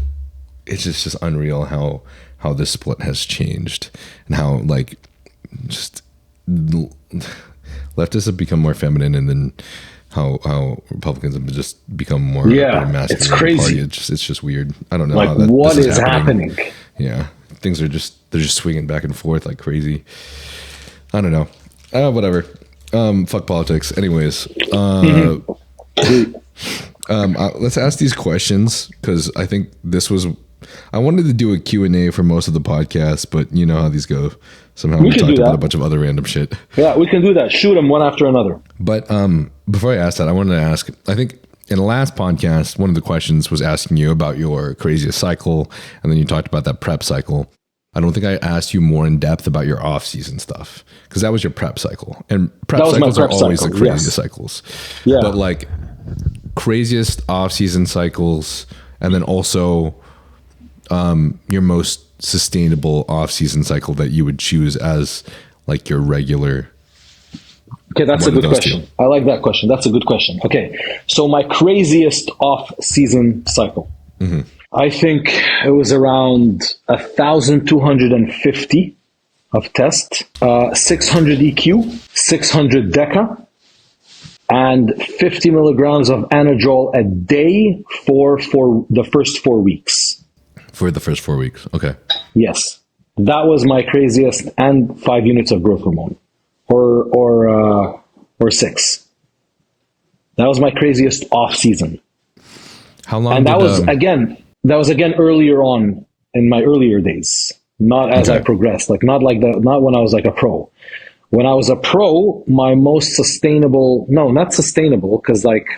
it's just unreal how this split has changed and how like just leftists have become more feminine and then how Republicans have just become more masculine. It's crazy. It's just weird. I don't know like how that what is happening. Yeah, things are just swinging back and forth like crazy. I don't know. Whatever. Fuck politics. Anyways, let's ask these questions because I think I wanted to do a Q&A for most of the podcast, but you know how these go. Somehow we talked about a bunch of other random shit. Yeah, we can do that. Shoot them one after another. But before I ask that, I wanted to ask, I think in the last podcast, one of the questions was asking you about your craziest cycle, and then you talked about that prep cycle. I don't think I asked you more in depth about your off-season stuff because that was your prep cycle. And prep cycles are always the craziest cycles. Yeah. But like craziest off-season cycles, and then also your most sustainable off-season cycle that you would choose as like your regular. Okay, that's a good question. Two. I like that question. That's a good question. Okay, so my craziest off-season cycle. Mm-hmm. I think it was around 1,250 of test, 600 EQ, 600 DECA, and 50 milligrams of anadrol a day for the first 4 weeks. For the first 4 weeks, okay. Yes, that was my craziest, and 5 units of growth hormone, or 6. That was my craziest off season. How long? And that was again earlier on in my earlier days, not as I progressed, not when I was like a pro. When I was a pro, my most sustainable, no, not sustainable, because like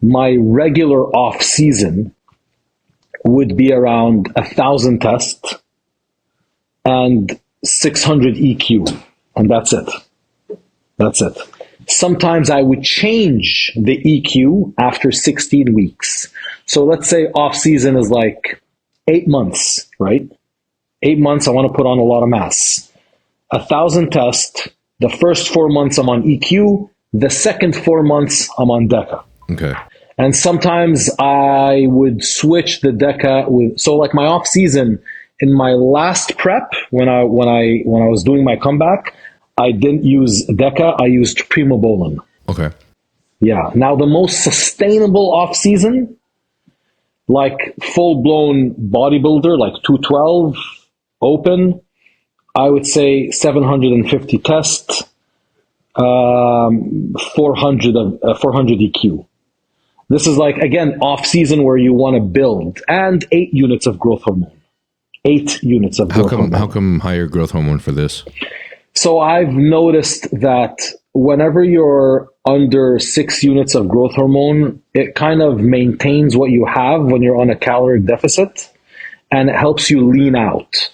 my regular off season would be around 1,000 tests and 600 EQ, and that's it. That's it. Sometimes I would change the EQ after 16 weeks. So let's say off season is like 8 months, right? 8 months, I want to put on a lot of mass. 1,000 tests. The first 4 months I'm on EQ. The second 4 months I'm on DECA. Okay. And sometimes I would switch the DECA with, so like my off season in my last prep, when I was doing my comeback, I didn't use DECA, I used Primobolan. Okay. Yeah. Now the most sustainable off season, like full blown bodybuilder, like 212 open, I would say 750 tests, 400 EQ. This is like, again, off season where you want to build, and 8 units of growth hormone. 8 units of growth hormone. How come higher growth hormone for this? So I've noticed that whenever you're under 6 units of growth hormone, it kind of maintains what you have when you're on a calorie deficit, and it helps you lean out.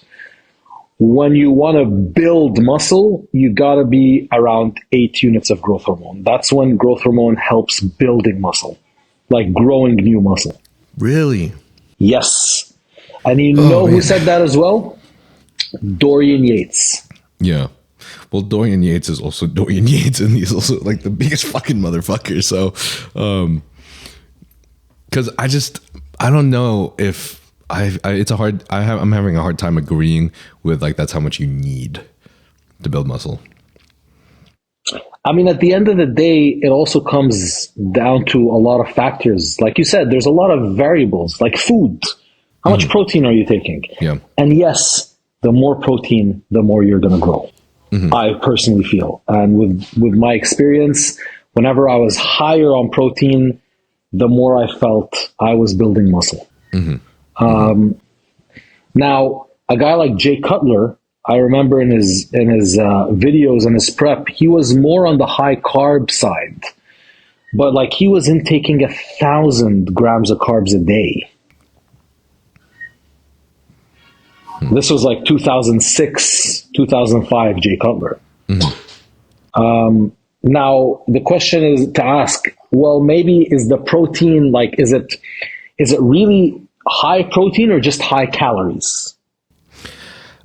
When you want to build muscle, you got to be around 8 units of growth hormone. That's when growth hormone helps building muscle, like growing new muscle. Really? Yes. And you know who said that as well? Dorian Yates. Yeah. Well, Dorian Yates is also Dorian Yates, and he's also like the biggest fucking motherfucker. So, because I don't know if I'm having a hard time agreeing with like that's how much you need to build muscle. I mean, at the end of the day, it also comes down to a lot of factors. Like you said, there's a lot of variables, like food. How much protein are you taking? Yeah. And yes, the more protein, the more you're going to grow. I personally feel. And with my experience, whenever I was higher on protein, the more I felt I was building muscle. Now, a guy like Jay Cutler, I remember in his videos and his prep, he was more on the high carb side, but like he was intaking 1,000 grams of carbs a day. This was like 2006, 2005, Jay Cutler. Now the question is to ask, well, maybe is the protein, like, is it really high protein or just high calories?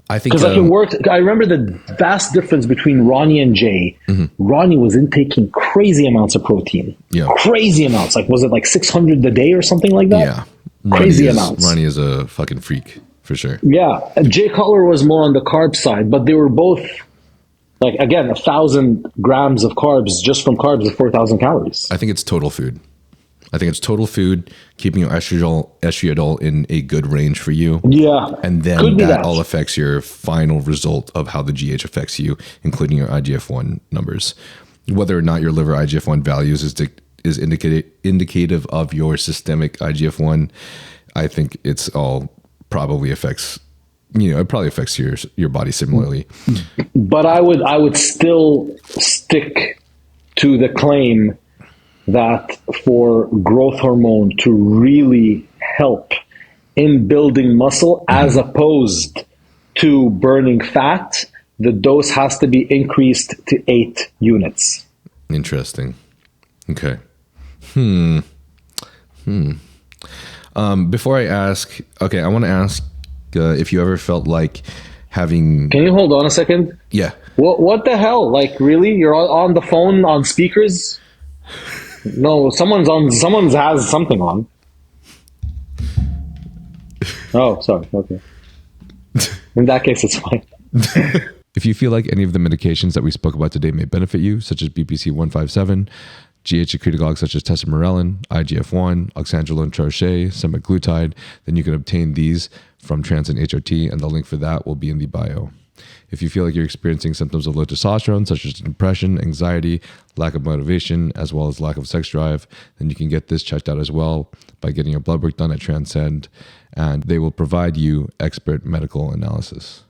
I think because like it worked. I remember the vast difference between Ronnie and Jay. Ronnie was intaking crazy amounts of protein. Yeah. Crazy amounts. Like, was it like 600 a day or something like that? Yeah. Crazy amounts. Ronnie is a fucking freak for sure. Yeah. And Jay Cutler was more on the carb side, but they were both, like, again, 1,000 grams of carbs just from carbs is 4,000 calories. I think it's total food. I think it's total food, keeping your estriadol in a good range for you. Yeah. And then that all affects your final result of how the GH affects you, including your IGF-1 numbers. Whether or not your liver IGF-1 values is indicative of your systemic IGF-1, I think it's all probably affects, it probably affects your body similarly. But I would still stick to the claim that for growth hormone to really help in building muscle as opposed to burning fat, the dose has to be increased to 8 units. Interesting. Okay. Before I ask, I want to ask if you ever felt like having... Can you hold on a second? Yeah. What the hell? Like, really? You're on the phone on speakers? No, someone's has something on. Oh, sorry. Okay. In that case, it's fine. If you feel like any of the medications that we spoke about today may benefit you, such as BPC 157, GH secretagogues such as Tesamorelin, IGF-1, oxandrolone troche, semaglutide, then you can obtain these from Trensparent HRT, and the link for that will be in the bio. If you feel like you're experiencing symptoms of low testosterone, such as depression, anxiety, lack of motivation, as well as lack of sex drive, then you can get this checked out as well by getting your blood work done at Transcend, and they will provide you expert medical analysis.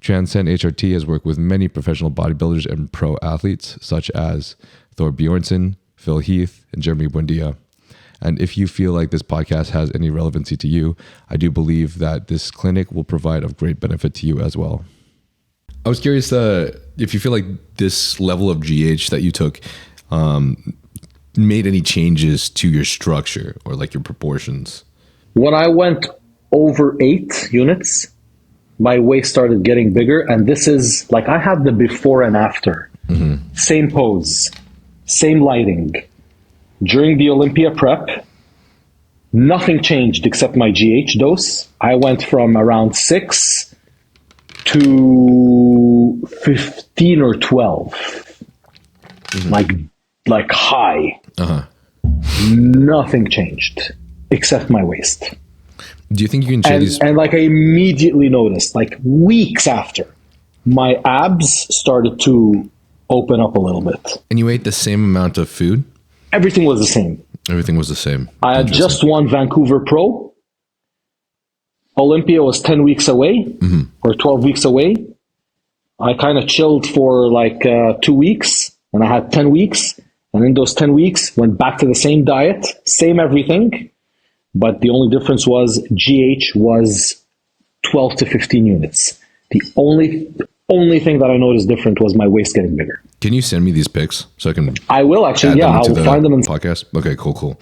Transcend HRT has worked with many professional bodybuilders and pro athletes, such as Thor Bjornsson, Phil Heath, and Jeremy Buendia. And if you feel like this podcast has any relevancy to you, I do believe that this clinic will provide of great benefit to you as well. I was curious if you feel like this level of GH that you took made any changes to your structure or like your proportions. When I went over 8 units, my waist started getting bigger. And this is like, I have the before and after. Same pose, same lighting. During the Olympia prep, nothing changed except my GH dose. I went from around 6 to 15 or 12, like high. Nothing changed except my waist. Do you think you can share these? And like I immediately noticed, like weeks after, my abs started to open up a little bit. And you ate the same amount of food? Everything was the same. Everything was the same. I had just won Vancouver Pro. Olympia was 10 weeks away or 12 weeks away. I kind of chilled for like 2 weeks and I had 10 weeks. And in those 10 weeks, went back to the same diet, same everything. But the only difference was GH was 12 to 15 units. The only thing that I noticed different was my waist getting bigger. Can you send me these pics so I can? I will actually. Yeah, I'll find them in podcast. Okay, cool.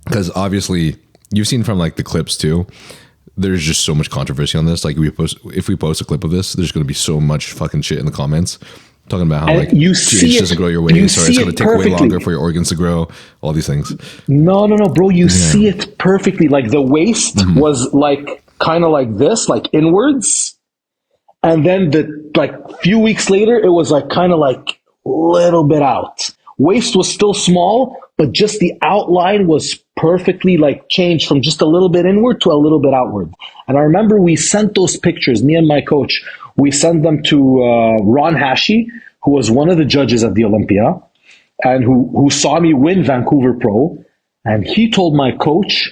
Because obviously you've seen from like the clips too. There's just so much controversy on this. Like if we post a clip of this, there's going to be so much fucking shit in the comments talking about how like GH doesn't grow your waist, or it's going to take way longer for your organs to grow. All these things. No, bro. You see it perfectly. Like the waist was like kind of like this, like inwards. And then the like few weeks later, it was like kind of like a little bit out. Waist was still small, but just the outline was perfectly like changed from just a little bit inward to a little bit outward. And I remember we sent those pictures, me and my coach, we sent them to Ron Hashi, who was one of the judges at the Olympia and who saw me win Vancouver Pro. And he told my coach,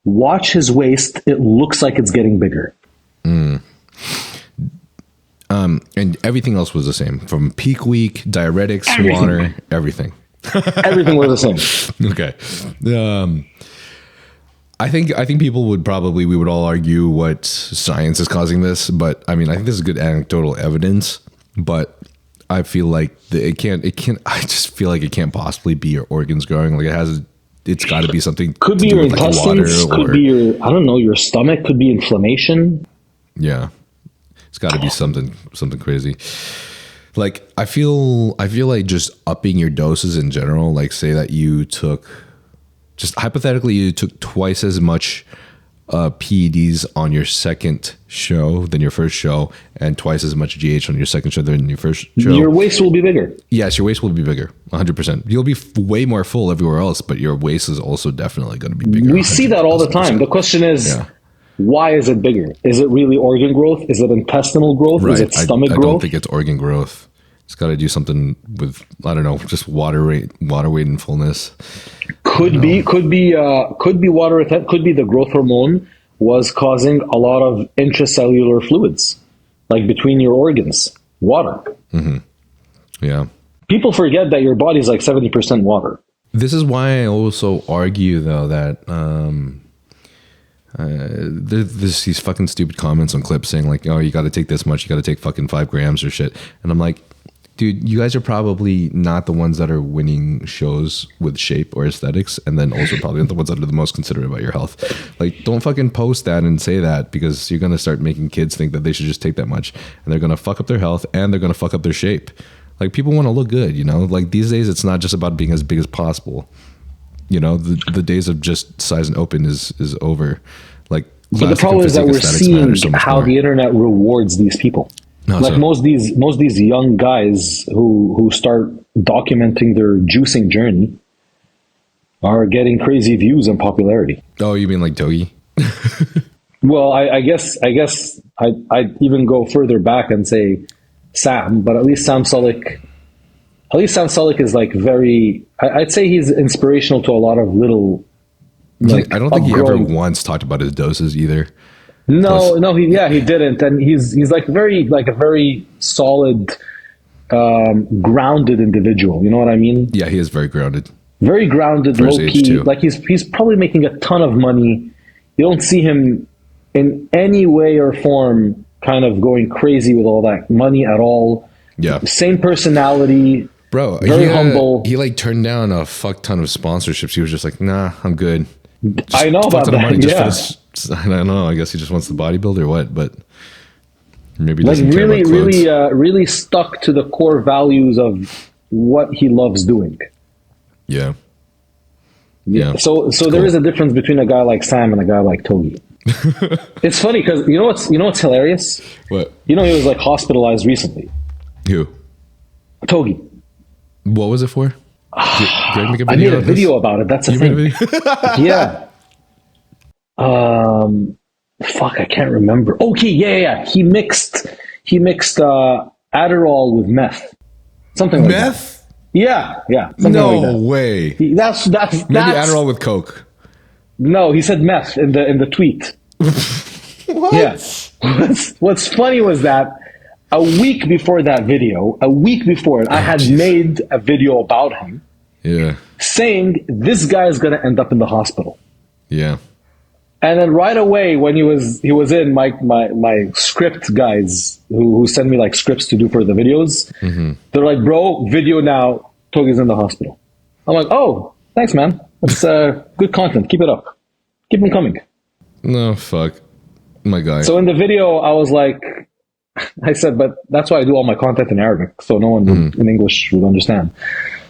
watch his waist. It looks like it's getting bigger. And everything else was the same from peak week, diuretics, water, everything. Everything was the same. Okay. I think people would probably, we would all argue what science is causing this, but I mean, I think this is good anecdotal evidence, but I feel like I just feel like it can't possibly be your organs growing. Like it's got to be something. Could be your intestines, could be your, I don't know, your stomach, could be inflammation. Yeah. It's got to be something crazy. Like I feel like just upping your doses in general. Like say that you took, just hypothetically, you took twice as much PEDs on your second show than your first show, and twice as much GH on your second show than your first show. Your waist will be bigger. Yes, your waist will be bigger, 100%. You'll be way more full everywhere else, but your waist is also definitely going to be bigger. We see that all the time. The question is, why is it bigger? Is it really organ growth? Is it intestinal growth? Right. Is it stomach growth? I don't think it's organ growth. It's got to do something with, I don't know, just water weight and fullness. Could be water retention. Could be the growth hormone was causing a lot of intracellular fluids, like between your organs, water. Mm-hmm. Yeah. People forget that your body is like 70% water. This is why I also argue, though, that there's these fucking stupid comments on clips saying like, oh, you got to take this much, you got to take fucking 5 grams or shit. And I'm like, dude, you guys are probably not the ones that are winning shows with shape or aesthetics, and then also probably not the ones that are the most considerate about your health. Like, don't fucking post that and say that, because you're going to start making kids think that they should just take that much, and they're going to fuck up their health and they're going to fuck up their shape. Like, people want to look good, you know? Like, these days, it's not just about being as big as possible. You know, the days of just size and open is over. Like, but the problem is that we're seeing how the internet rewards these people. Like most these young guys who start documenting their juicing journey are getting crazy views and popularity. Oh, you mean like Togi? Well, I guess I'd even go further back and say Sam, but at least Sam Sulek is like very, I'd say he's inspirational to a lot of little. Like, I don't think he ever once talked about his doses either. No, he didn't, and he's like a very solid, grounded individual. You know what I mean? Yeah, he is very grounded. Very grounded, low key. Like he's probably making a ton of money. You don't see him in any way or form kind of going crazy with all that money at all. Yeah, same personality. Bro, very humble. He like turned down a fuck ton of sponsorships. He was just like, nah, I'm good. I know about that. I don't know. I guess he just wants the bodybuild or what, but maybe like really stuck to the core values of what he loves doing. Yeah. So cool. There is a difference between a guy like Sam and a guy like Togi. It's funny because you know what's hilarious? What? You know, he was like hospitalized recently. Who? Togi. What was it for? Did I make a video? I made a video about it. That's a thing. Made a video? Yeah. Fuck, I can't remember. Okay, yeah. He mixed Adderall with meth. Something like meth? That. Yeah. No like that. way. That's maybe Adderall with Coke. No, he said meth in the tweet. What? Yeah. What's funny was that a week before that video, I had made a video about him. Yeah. Saying this guy is going to end up in the hospital. Yeah. And then right away when he was in my script guys who send me like scripts to do for the videos, they're like, bro, video now, Togi's in the hospital. I'm like, oh, thanks, man. That's good content. Keep it up. Keep them coming. No, fuck. My guy. So in the video, I was like, I said, but that's why I do all my content in Arabic, so no one in English would understand.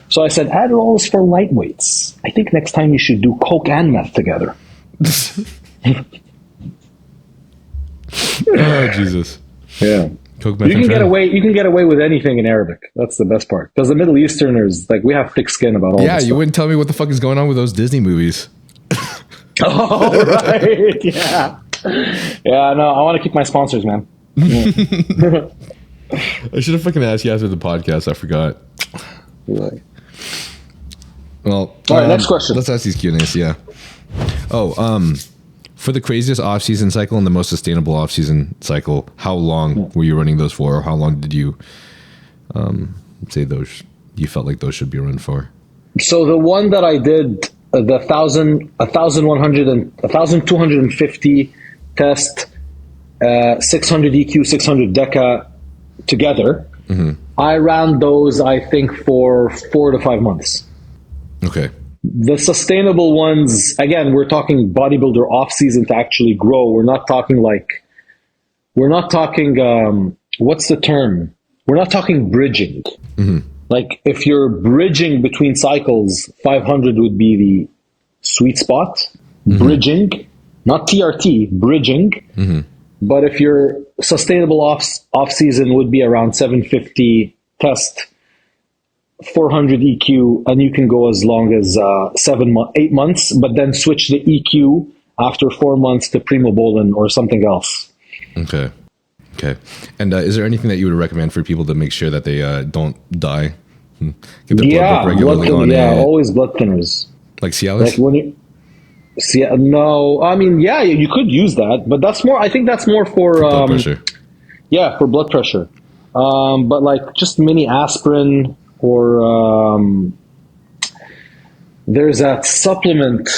So I said, Adderall is for lightweights. I think next time you should do Coke and meth together. Oh, Jesus. Yeah. Coke, You can get methamphetamine. away. You can get away with anything in Arabic. That's the best part. Because the Middle Easterners, like, we have thick skin about all Yeah, this you stuff. wouldn't tell me what the fuck is going on with those Disney movies. Oh, right. Yeah. Yeah, no, I want to keep my sponsors, man. I should have fucking asked you after the podcast. I forgot. Well, all right, next question. Let's ask these Q&As, yeah. Oh, for the craziest off-season cycle and the most sustainable off-season cycle, how long were you running those for? Or how long did you say those, you felt like those should be run for? So the one that I did, the 1,250 test, 600 EQ, 600 DECA together, I ran those, I think, for 4 to 5 months. Okay. The sustainable ones, again, we're talking bodybuilder off season to actually grow. We're not talking what's the term? We're not talking bridging. Like, if you're bridging between cycles, 500 would be the sweet spot. Bridging, not TRT, bridging. But if your sustainable off season would be around 750 test, 400 EQ, and you can go as long as 8 months, but then switch the EQ after 4 months to primobolan or something else. Okay. And is there anything that you would recommend for people to make sure that they don't die? Get their blood work regularly on it. Always blood thinners. Like Cialis? Like when you no, I mean, yeah, you could use that, but that's more. I think that's more for blood pressure. Yeah, for blood pressure. But like just mini aspirin or there's that supplement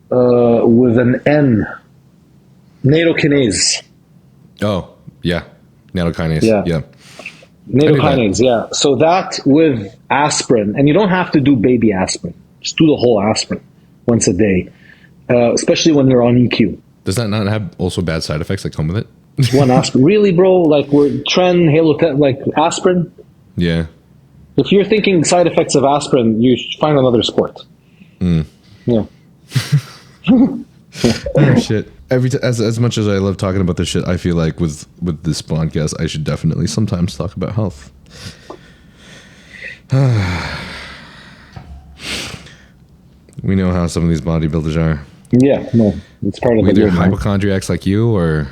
with an N, nattokinase. Oh, yeah. Nattokinase. Yeah. Nattokinase, yeah. So that with aspirin, and you don't have to do baby aspirin. Just do the whole aspirin once a day, especially when you're on EQ. Does that not have also bad side effects that come with it? One aspirin. Really, bro? Like, we're Halotestin, like aspirin? Yeah. If you're thinking side effects of aspirin, you should find another sport. Yeah. Oh, shit. As much as I love talking about this shit, I feel like with this podcast, I should definitely sometimes talk about health. We know how some of these bodybuilders are. Yeah, no, it's part of the Either game, man. hypochondriacs like you, or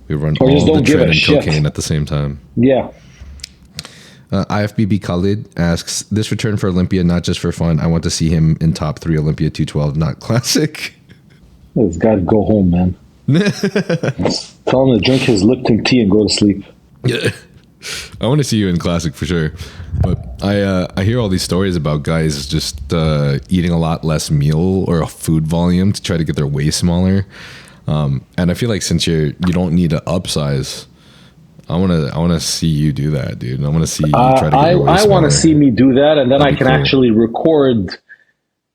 we run Or just all the don't give tread a and shit. cocaine at the same time. Yeah. IFBB Khalid asks, this return for Olympia, not just for fun. I want to see him in top 3 Olympia 212, not classic. He's got to go home, man. Tell him to drink his Lipton tea and go to sleep. Yeah. I want to see you in classic for sure. But I hear all these stories about guys just eating a lot less meal or a food volume to try to get their waist smaller. And I feel like since you don't need to upsize, I want to see you do that, dude. I want to see you try to get your waist I want smaller. to see me do that, and then That'd I be can cool. actually record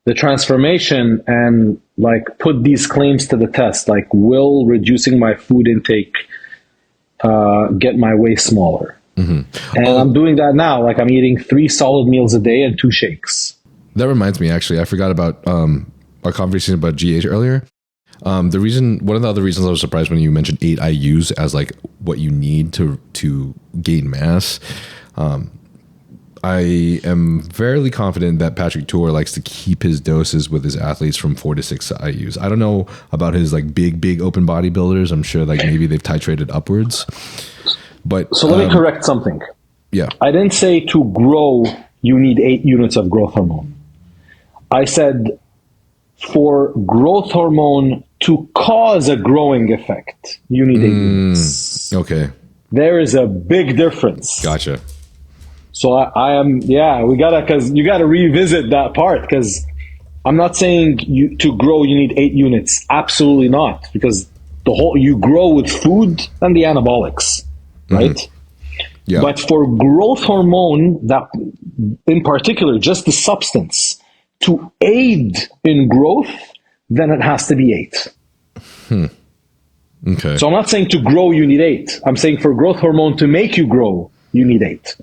the transformation and like put these claims to the test. Like, will reducing my food intake get my waist smaller? And I'm doing that now. Like, I'm eating 3 solid meals a day and 2 shakes. That reminds me, actually, I forgot about our conversation about GH earlier. One of the other reasons I was surprised when you mentioned 8 IUs as like what you need to gain mass. I am fairly confident that Patrick Tour likes to keep his doses with his athletes from 4 to 6 IUs. I don't know about his like big open bodybuilders. I'm sure like maybe they've titrated upwards. But So let me correct something. Yeah. I didn't say to grow, you need 8 units of growth hormone. I said for growth hormone to cause a growing effect, you need 8 units. Okay. There is a big difference. Gotcha. So I am, because you gotta revisit that part, because I'm not saying to grow you need 8 units. Absolutely not, because you grow with food and the anabolics, right? Yeah. But for growth hormone, that in particular, just the substance to aid in growth, then it has to be 8. Okay. So I'm not saying to grow you need 8. I'm saying for growth hormone to make you grow, you need 8.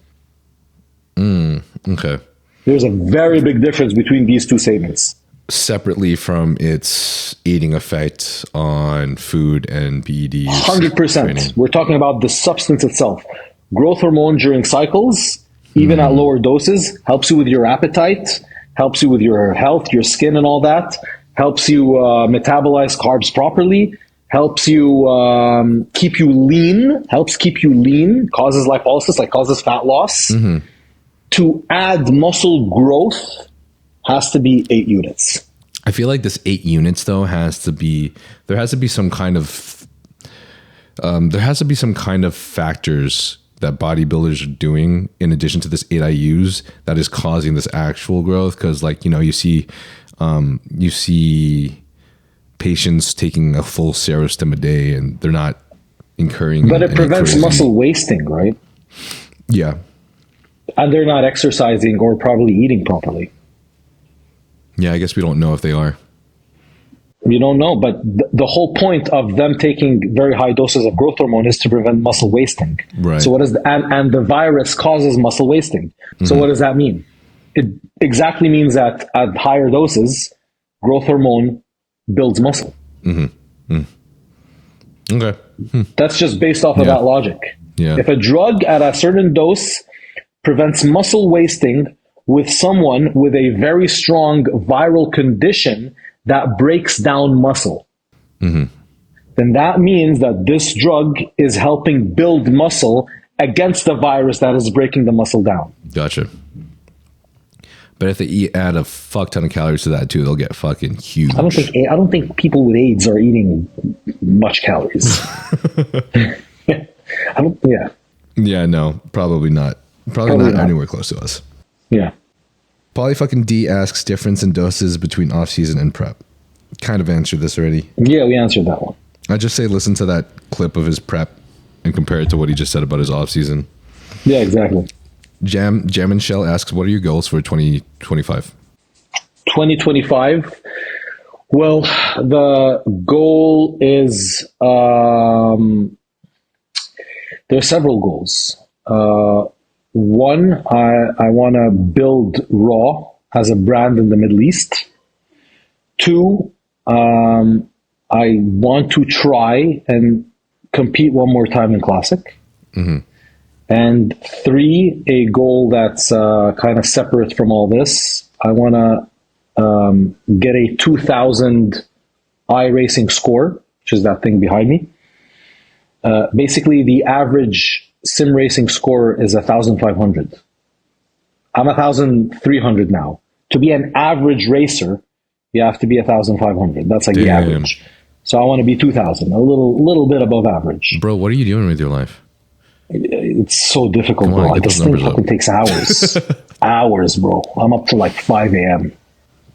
Okay. There's a very big difference between these two statements. Separately from its aiding effect on food and PEDs. 100%. training. We're talking about the substance itself. Growth hormone during cycles, even at lower doses, helps you with your appetite, helps you with your health, your skin and all that, helps you metabolize carbs properly, helps you keep you lean, causes lipolysis, like causes fat loss. To add muscle growth has to be 8 units. I feel like this 8 units though there has to be some kind of factors that bodybuilders are doing in addition to this 8 IUs that is causing this actual growth. Cause like, you see patients taking a full serostim a day and they're not incurring. But it prevents muscle wasting, right? Yeah. And they're not exercising or probably eating properly. Yeah, I guess we don't know if they are. You don't know, but the whole point of them taking very high doses of growth hormone is to prevent muscle wasting. Right. So and the virus causes muscle wasting. So what does that mean? It exactly means that at higher doses, growth hormone builds muscle. Okay. That's just based off of that logic. Yeah. If a drug at a certain dose prevents muscle wasting with someone with a very strong viral condition that breaks down muscle, then that means that this drug is helping build muscle against the virus that is breaking the muscle down. Gotcha. But if they add a fuck ton of calories to that too, they'll get fucking huge. I don't think people with AIDS are eating much calories. Yeah, no, probably not. Probably not anywhere close to us. Yeah. Poly fucking D asks difference in doses between off season and prep. Kind of answered this already. Yeah, we answered that one. I just say listen to that clip of his prep and compare it to what he just said about his off season. Yeah, exactly. Jam and Shell asks, what are your goals for 2025? 2025. Well, the goal is there are several goals. One, I want to build Raw as a brand in the Middle East. Two, I want to try and compete one more time in Classic. And three, a goal that's kind of separate from all this. I want to get a 2000 iRacing score, which is that thing behind me. Basically, the average sim racing score is 1,500. I'm 1,300 now. To be an average racer, you have to be 1,500. That's like the average. So I want to be 2,000, a little bit above average. Bro, what are you doing with your life? It's so difficult, bro. This thing fucking takes hours. Hours, bro. I'm up to like 5 a.m.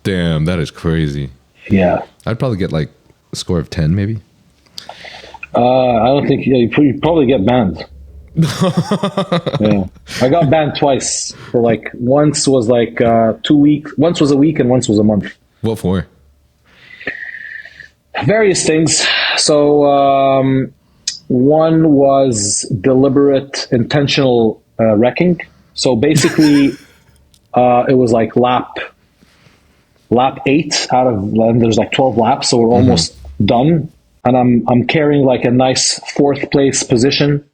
Damn, that is crazy. Yeah. I'd probably get like a score of 10, maybe. I don't think you probably get banned. Yeah, I got banned twice for like once was like 2 weeks, once was a week, and once was a month. What for? Various things. So one was deliberate, intentional wrecking. So basically, it was like lap 8 out of, and there's like 12 laps, so we're almost done. And I'm carrying like a nice 4th place position.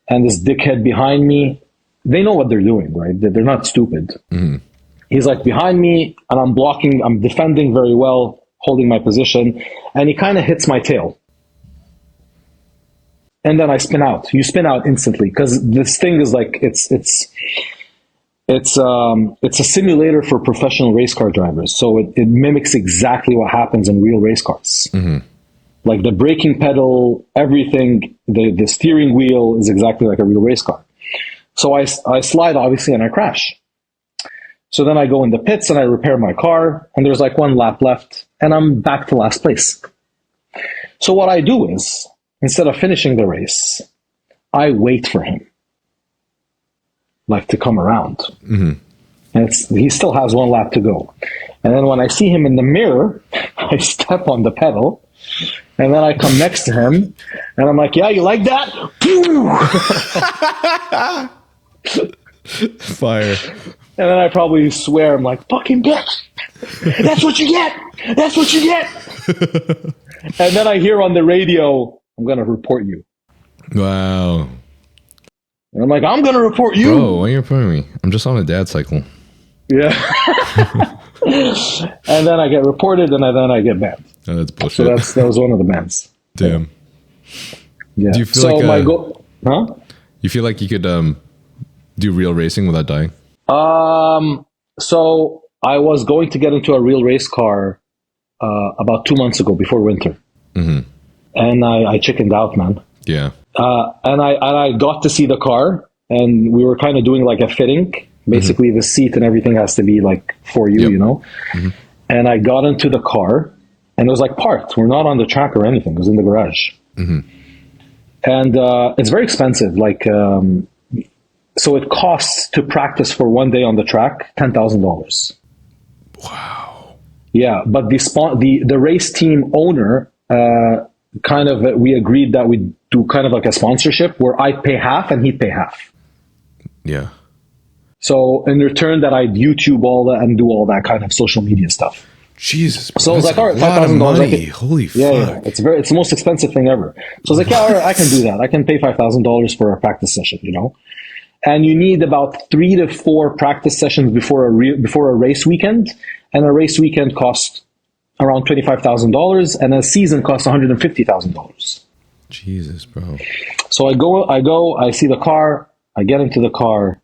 And this dickhead behind me, they know what they're doing, right? They're not stupid. He's like behind me, and I'm defending very well, holding my position, and he kind of hits my tail. And then I spin out. You spin out instantly, because this thing is like, it's a simulator for professional race car drivers. So it mimics exactly what happens in real race cars. Like the braking pedal, everything, the steering wheel is exactly like a real race car. So I slide, obviously, and I crash. So then I go in the pits and I repair my car, and there's like 1 lap left, and I'm back to last place. So what I do is, instead of finishing the race, I wait for him, like to come around. And he still has 1 lap to go. And then when I see him in the mirror, I step on the pedal, and then I come next to him, and I'm like, yeah, you like that? Fire. And then I probably swear, I'm like, fucking bitch. That's what you get. That's what you get. And then I hear on the radio, I'm going to report you. Wow. And I'm like, I'm going to report you. Bro, why are you reporting me? I'm just on a dad cycle. Yeah. And then I get reported, and then I get banned. Oh, that's bullshit. So that was one of the bans. Damn. Yeah. Do you feel so like my goal, huh? You feel like you could do real racing without dying? So I was going to get into a real race car about 2 months ago before winter, and I chickened out, man. Yeah. And I got to see the car, and we were kind of doing like a fitting. Basically, the seat and everything has to be like for you, you know. And I got into the car, and it was like parked. We're not on the track or anything. It was in the garage. And it's very expensive. Like, so it costs to practice for 1 day on the track $10,000. Wow. Yeah, but the race team owner we agreed that we do kind of like a sponsorship where I pay half and he'd pay half. Yeah. So in return, that I'd YouTube all that and do all that kind of social media stuff. Jesus. So I was like, all right, $5,000. Holy fuck. Yeah, it's the most expensive thing ever. So I was like, yeah, all right, I can do that. I can pay $5,000 for a practice session, you know. And you need about 3 to 4 practice sessions before a race weekend, and a race weekend costs around $25,000, and a season costs $150,000. Jesus, bro. So I see the car, I get into the car,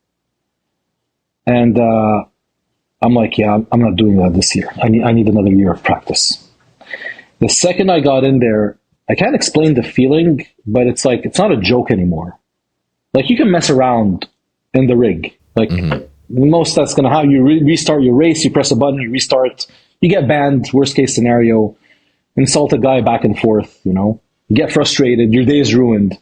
and I'm like, yeah, I'm not doing that this year. I need another year of practice. The second I got in there, I can't explain the feeling, but it's like, it's not a joke anymore. Like, you can mess around in the rig. Like, most that's going to happen. You restart your race, you press a button, you restart, you get banned, worst case scenario, insult a guy back and forth, you know, you get frustrated, your day is ruined.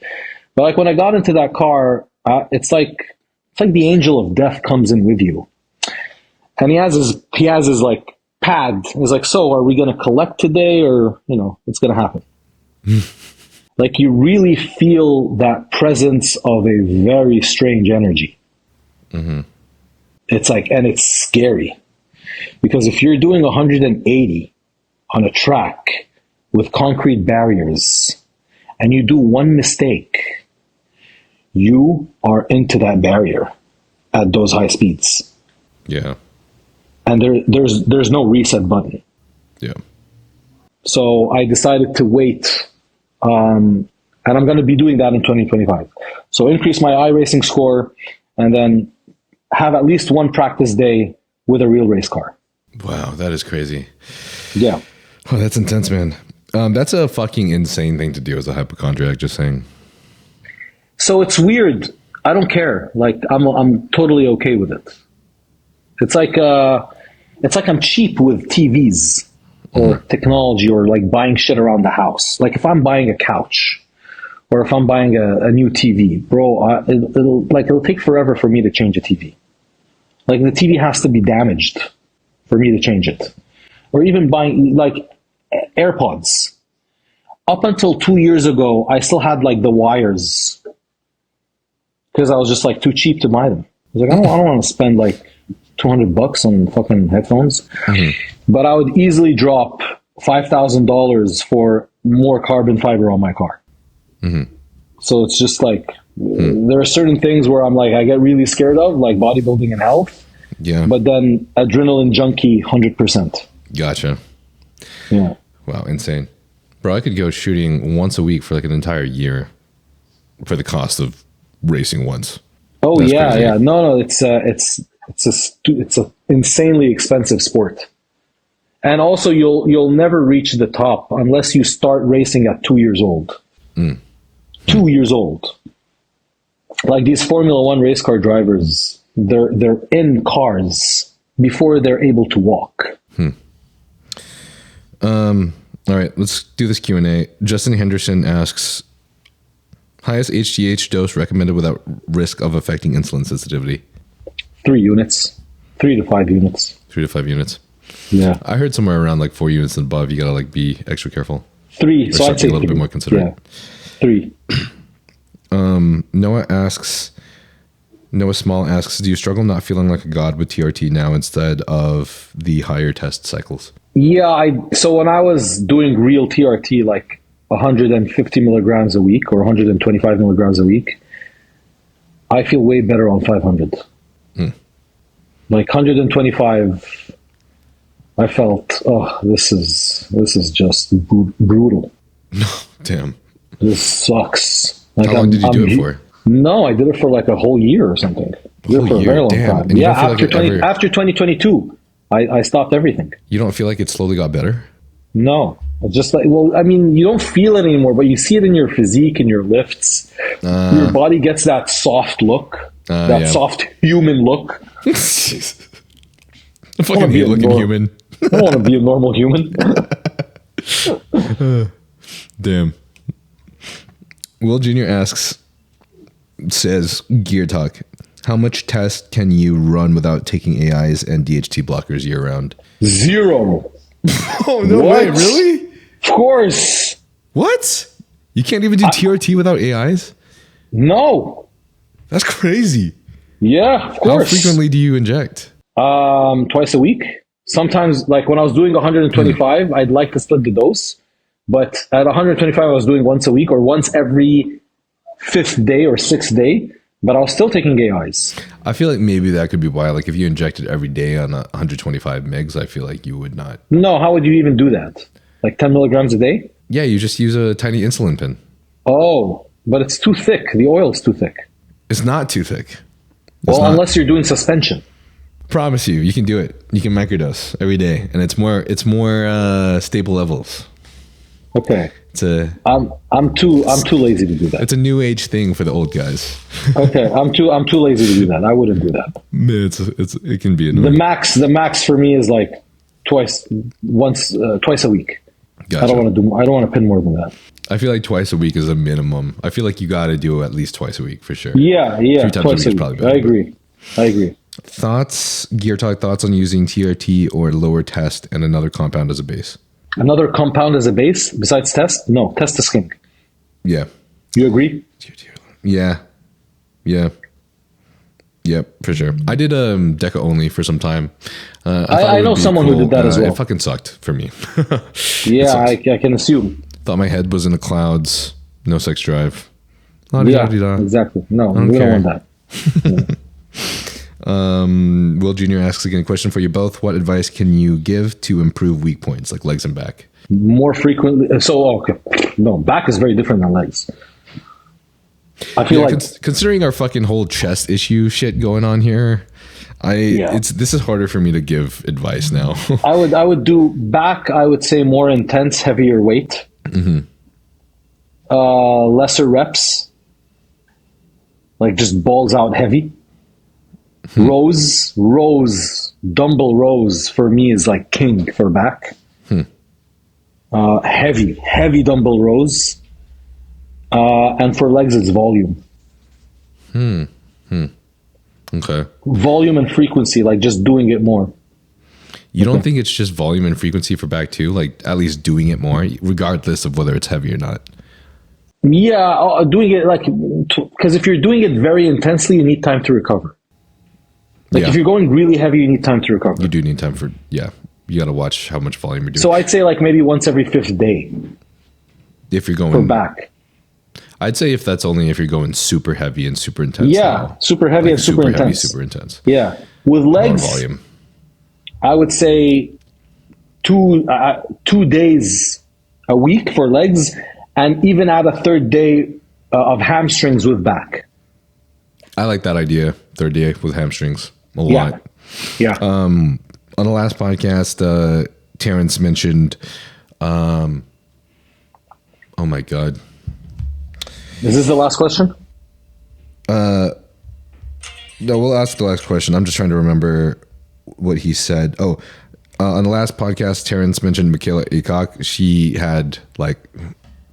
But like, when I got into that car, it's like the angel of death comes in with you. And he has his like pad. He's like, so are we going to collect today, or, you know, it's going to happen? Like, you really feel that presence of a very strange energy. It's like, and it's scary, because if you're doing 180 on a track with concrete barriers and you do one mistake, you are into that barrier at those high speeds. Yeah. And there's no reset button. Yeah. So I decided to wait, and I'm going to be doing that in 2025. So increase my iRacing score, and then have at least one practice day with a real race car. Wow, that is crazy. Yeah. Oh, that's intense, man. That's a fucking insane thing to do as a hypochondriac, just saying. So it's weird. I don't care. Like, I'm totally okay with it. It's like I'm cheap with TVs or technology, or like buying shit around the house. Like, if I'm buying a couch, or if I'm buying a new TV, bro, it'll take forever for me to change a TV. Like, the TV has to be damaged for me to change it. Or even buying like AirPods. Up until 2 years ago, I still had like the wires, because I was just like too cheap to buy them. I was like, I don't want to spend like $200 on fucking headphones. But I would easily drop $5,000 for more carbon fiber on my car. So it's just like, there are certain things where I'm like, I get really scared of, like bodybuilding and health. Yeah. But then adrenaline junkie, 100%. Gotcha. Yeah. Wow, insane. Bro, I could go shooting once a week for like an entire year for the cost of racing once. Oh, That's yeah, crazy. yeah. No, it's a insanely expensive sport. And also, you'll never reach the top unless you start racing at 2 years old. 2 years old. Like, these Formula One race car drivers, they're in cars before they're able to walk. All right, let's do this Q&A. Justin Henderson asks, highest HGH dose recommended without risk of affecting insulin sensitivity? 3 units. 3 to 5 units. 3 to 5 units. Yeah. I heard somewhere around like 4 units and above, you gotta like be extra careful. 3. So I'd say a little bit more considerate. Yeah. 3. Noah Small asks, do you struggle not feeling like a god with TRT now instead of the higher test cycles? Yeah, so when I was doing real TRT, like 150 milligrams a week or 125 milligrams a week, I feel way better on 500. Like 125, I felt, this is just brutal. Damn. This sucks. Like, How long did you do it for? No, I did it for like a whole year or something. I did it for a very long time. And Yeah, after 2022, I stopped everything. You don't feel like it slowly got better? No. Just like, well, I mean, you don't feel it anymore, but you see it in your physique and your lifts. Your body gets that soft look, soft human look. I fucking hate looking human. I don't want to be a normal human. Damn. Will Jr. says, Gear Talk, how much test can you run without taking AIs and DHT blockers year round? 0. Oh, no way, really? Of course. What? You can't even do TRT without AIs? No. That's crazy. Yeah, of course. How frequently do you inject? Twice a week. Sometimes, like when I was doing 125, I'd like to split the dose. But at 125, I was doing once a week or once every 5th day or 6th day. But I was still taking AIs. I feel like maybe that could be why. Like if you injected every day on 125 mgs, I feel like you would not. No, how would you even do that? Like 10 milligrams a day? Yeah, you just use a tiny insulin pen. Oh, but it's too thick. The oil is too thick. It's not too thick. Unless you're doing suspension. Promise you, you can do it. You can microdose every day, and it's more stable levels. Okay. It's I'm too lazy to do that. It's a new age thing for the old guys. Okay, I'm too lazy to do that. I wouldn't do that. It can be annoying. The max for me is like twice a week. Gotcha. I don't want to pin more than that. I feel like twice a week is a minimum. I feel like you got to do at least twice a week for sure. Yeah, 3 times twice a a week is week. probably better. I agree. Gear Talk thoughts on using TRT or lower test and another compound as a base? Another compound as a base besides test? No, test is king. Yeah. You agree? Yeah. Yep, for sure. I did Deca only for some time. I know someone who did that as well. It fucking sucked for me. Yeah, I can assume. Thought my head was in the clouds. No sex drive. Yeah, exactly. No, we don't want that. Will Jr. asks again, question for you both. What advice can you give to improve weak points like legs and back? More frequently. No, back is very different than legs. I feel considering our fucking whole chest issue shit going on here, this is harder for me to give advice now. I would do back. I would say more intense, heavier weight, lesser reps, like just balls out heavy. Rows, dumbbell rows for me is like king for back. Heavy dumbbell rows. And for legs, it's volume. Okay. Volume and frequency, like just doing it more. You don't think it's just volume and frequency for back too? Like at least doing it more, regardless of whether it's heavy or not? Yeah, doing it like, because if you're doing it very intensely, you need time to recover. Like if you're going really heavy, you need time to recover. You do need time for, you got to watch how much volume you're doing. So I'd say like maybe once every 5th day. If you're going for back. I'd say if you're going super heavy and super intense. Yeah, super heavy and super intense. Super intense. Yeah. With legs, volume. I would say 2 days a week for legs, and even add a 3rd day of hamstrings with back. I like that idea. 3rd day with hamstrings a lot. Yeah. On the last podcast, Terrence mentioned, oh my God. Is this the last question? No, we'll ask the last question. I'm just trying to remember what he said. On the last podcast, Terrence mentioned Michaela Aycock. She had, like,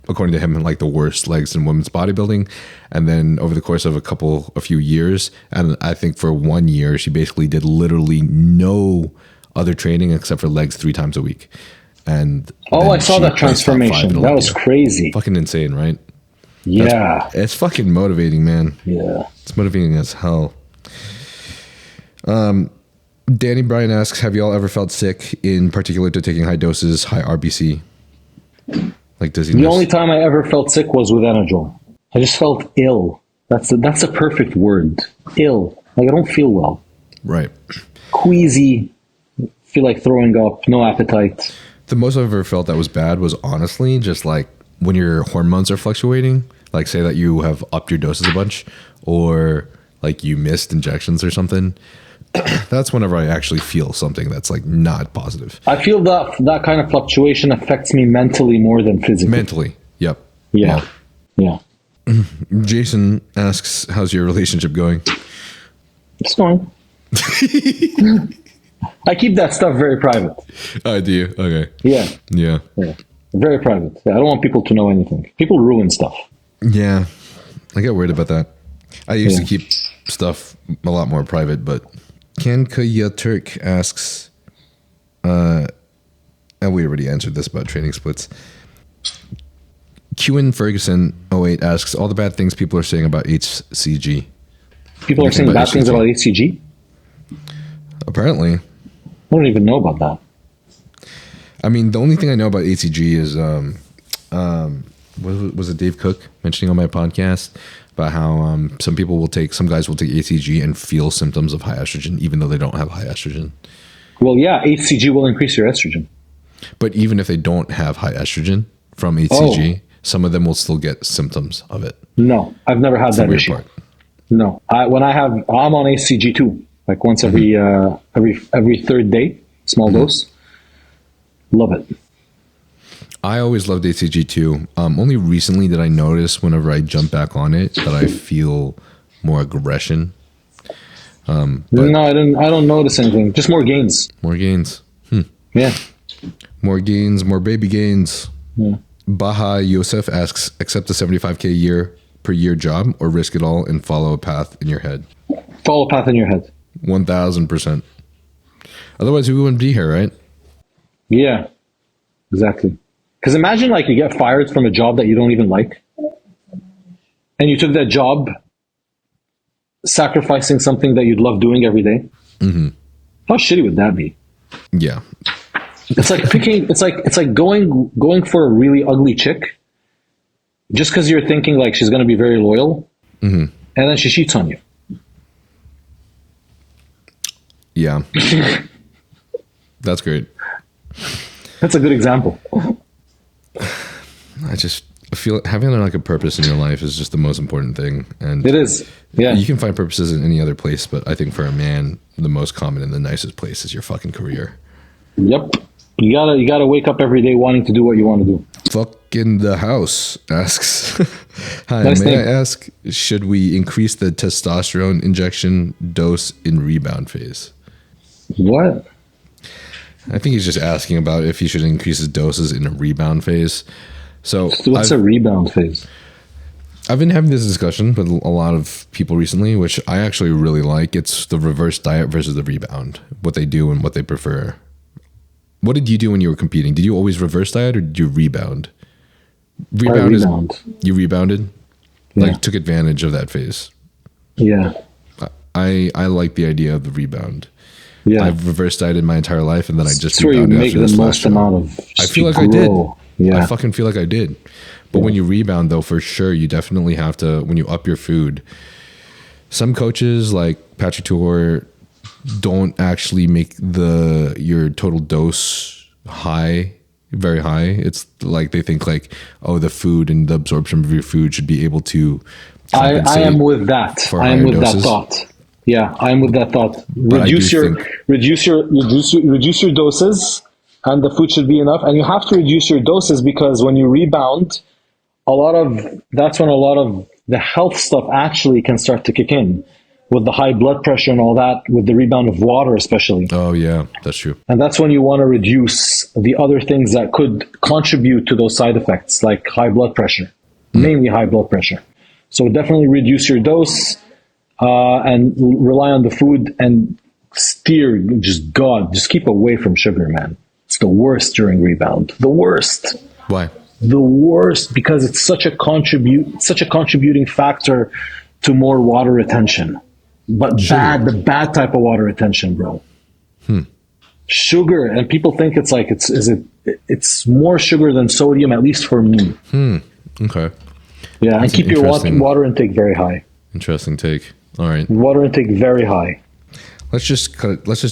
according to him, like the worst legs in women's bodybuilding. And then over the course of a few years, and I think for 1 year, she basically did literally no other training except for legs 3 times a week. And I saw that transformation. That was crazy. Fucking insane, right? Yeah. It's fucking motivating, man. Yeah. It's motivating as hell. Danny Bryan asks, have you all ever felt sick, in particular to taking high doses, high RBC? Like dizziness? The only time I ever felt sick was with Anadrol. I just felt ill. That's a perfect word. Ill. Like I don't feel well. Right. Queasy. Feel like throwing up. No appetite. The most I've ever felt that was bad was honestly just like when your hormones are fluctuating. Like say that you have upped your doses a bunch, or like you missed injections or something. That's whenever I actually feel something that's like not positive. I feel that kind of fluctuation affects me mentally more than physically. Mentally. Yep. Yeah. Well, Yeah. Jason asks, how's your relationship going? It's going. I keep that stuff very private. Oh, do you? Okay. Yeah. Yeah. Yeah. Very private. Yeah, I don't want people to know anything. People ruin stuff. Yeah. I get worried about that. I used Yeah. to keep stuff a lot more private, but Kankaya Turk asks, and we already answered this about training splits. Qin Ferguson 08 asks, all the bad things people are saying about HCG. People are saying bad things about HCG? Apparently. I don't even know about that. I mean, the only thing I know about HCG is, was it Dave Cook mentioning on my podcast about how some guys will take HCG and feel symptoms of high estrogen, even though they don't have high estrogen. Well, yeah, HCG will increase your estrogen. But even if they don't have high estrogen from HCG, some of them will still get symptoms of it. No, I've never had that issue. No, I'm on HCG too. Like once every third day, small dose. Love it. I always loved HCG too. Only recently did I notice whenever I jump back on it that I feel more aggression. No, I don't notice anything. Just more gains. More gains. Yeah. More gains, more baby gains. Yeah. Baha Yosef asks, accept a 75K per year job or risk it all and follow a path in your head? Follow a path in your head. 1000%. Otherwise, we wouldn't be here, right? Yeah, exactly. Because imagine like you get fired from a job that you don't even like, and you took that job sacrificing something that you'd love doing every day. Mm-hmm. How shitty would that be? Yeah. It's like picking. It's like going for a really ugly chick, just because you're thinking like she's going to be very loyal, and then she cheats on you. Yeah. That's great. That's a good example. I just feel having like a purpose in your life is just the most important thing. And it is. Yeah. You can find purposes in any other place, but I think for a man, the most common and the nicest place is your fucking career. Yep. You gotta wake up every day wanting to do what you want to do. Fuck in the house asks, hi, Nice may name. I ask, should we increase the testosterone injection dose in rebound phase? What? I think he's just asking about if he should increase his doses in a rebound phase. So What's a rebound phase? I've been having this discussion with a lot of people recently, which I actually really like. It's the reverse diet versus the rebound, what they do and what they prefer. What did you do when you were competing? Did you always reverse diet or did you rebound? Rebound. You rebounded? Yeah. Like took advantage of that phase. Yeah. I like the idea of the rebound. Yeah. I've reverse dieted my entire life and then I just That's where you rebounded make after the this last most show. amount of. I feel like I did. Yeah. I fucking feel like I did. But when you rebound, though, for sure, you definitely have to, when you up your food, some coaches like Patrick Tour don't actually make your total dose high, very high. It's like they think like, oh, the food and the absorption of your food should be able to I compensate am with that. for I am higher with doses. that thought. Yeah, I am with that thought. But I do Reduce your doses, and the food should be enough. And you have to reduce your doses because when you rebound, that's when a lot of the health stuff actually can start to kick in, with the high blood pressure and all that, with the rebound of water especially. Oh, yeah, that's true. And that's when you want to reduce the other things that could contribute to those side effects, like high blood pressure, mainly high blood pressure. So definitely reduce your dose and rely on the food and steer, just keep away from sugar, man. It's the worst during rebound. The worst. Why? The worst because it's such a contributing factor to more water retention. But the bad type of water retention, bro. Sugar, and people think it's like it's more sugar than sodium, at least for me. Okay. Yeah, and That's keep an your interesting- water intake very high. Interesting take. All right. Water intake very high. Let's just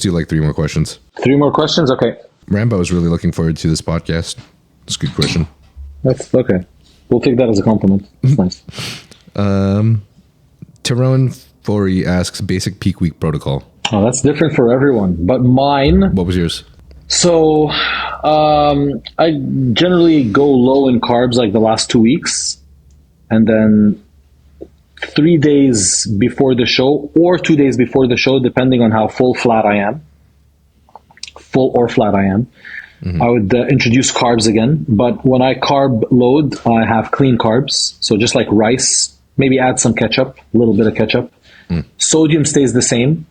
do like 3 more questions. 3 more questions? Okay. Rambo is really looking forward to this podcast. That's a good question. That's okay. We'll take that as a compliment. That's nice. Tyrone Forey asks basic peak week protocol. Oh, that's different for everyone. But mine... What was yours? So, I generally go low in carbs like the last 2 weeks. And then 3 days before the show or 2 days before the show, depending on how full or flat I am, I would introduce carbs again. But when I carb load, I have clean carbs. So just like rice, maybe add some ketchup, a little bit of ketchup. Sodium stays the same.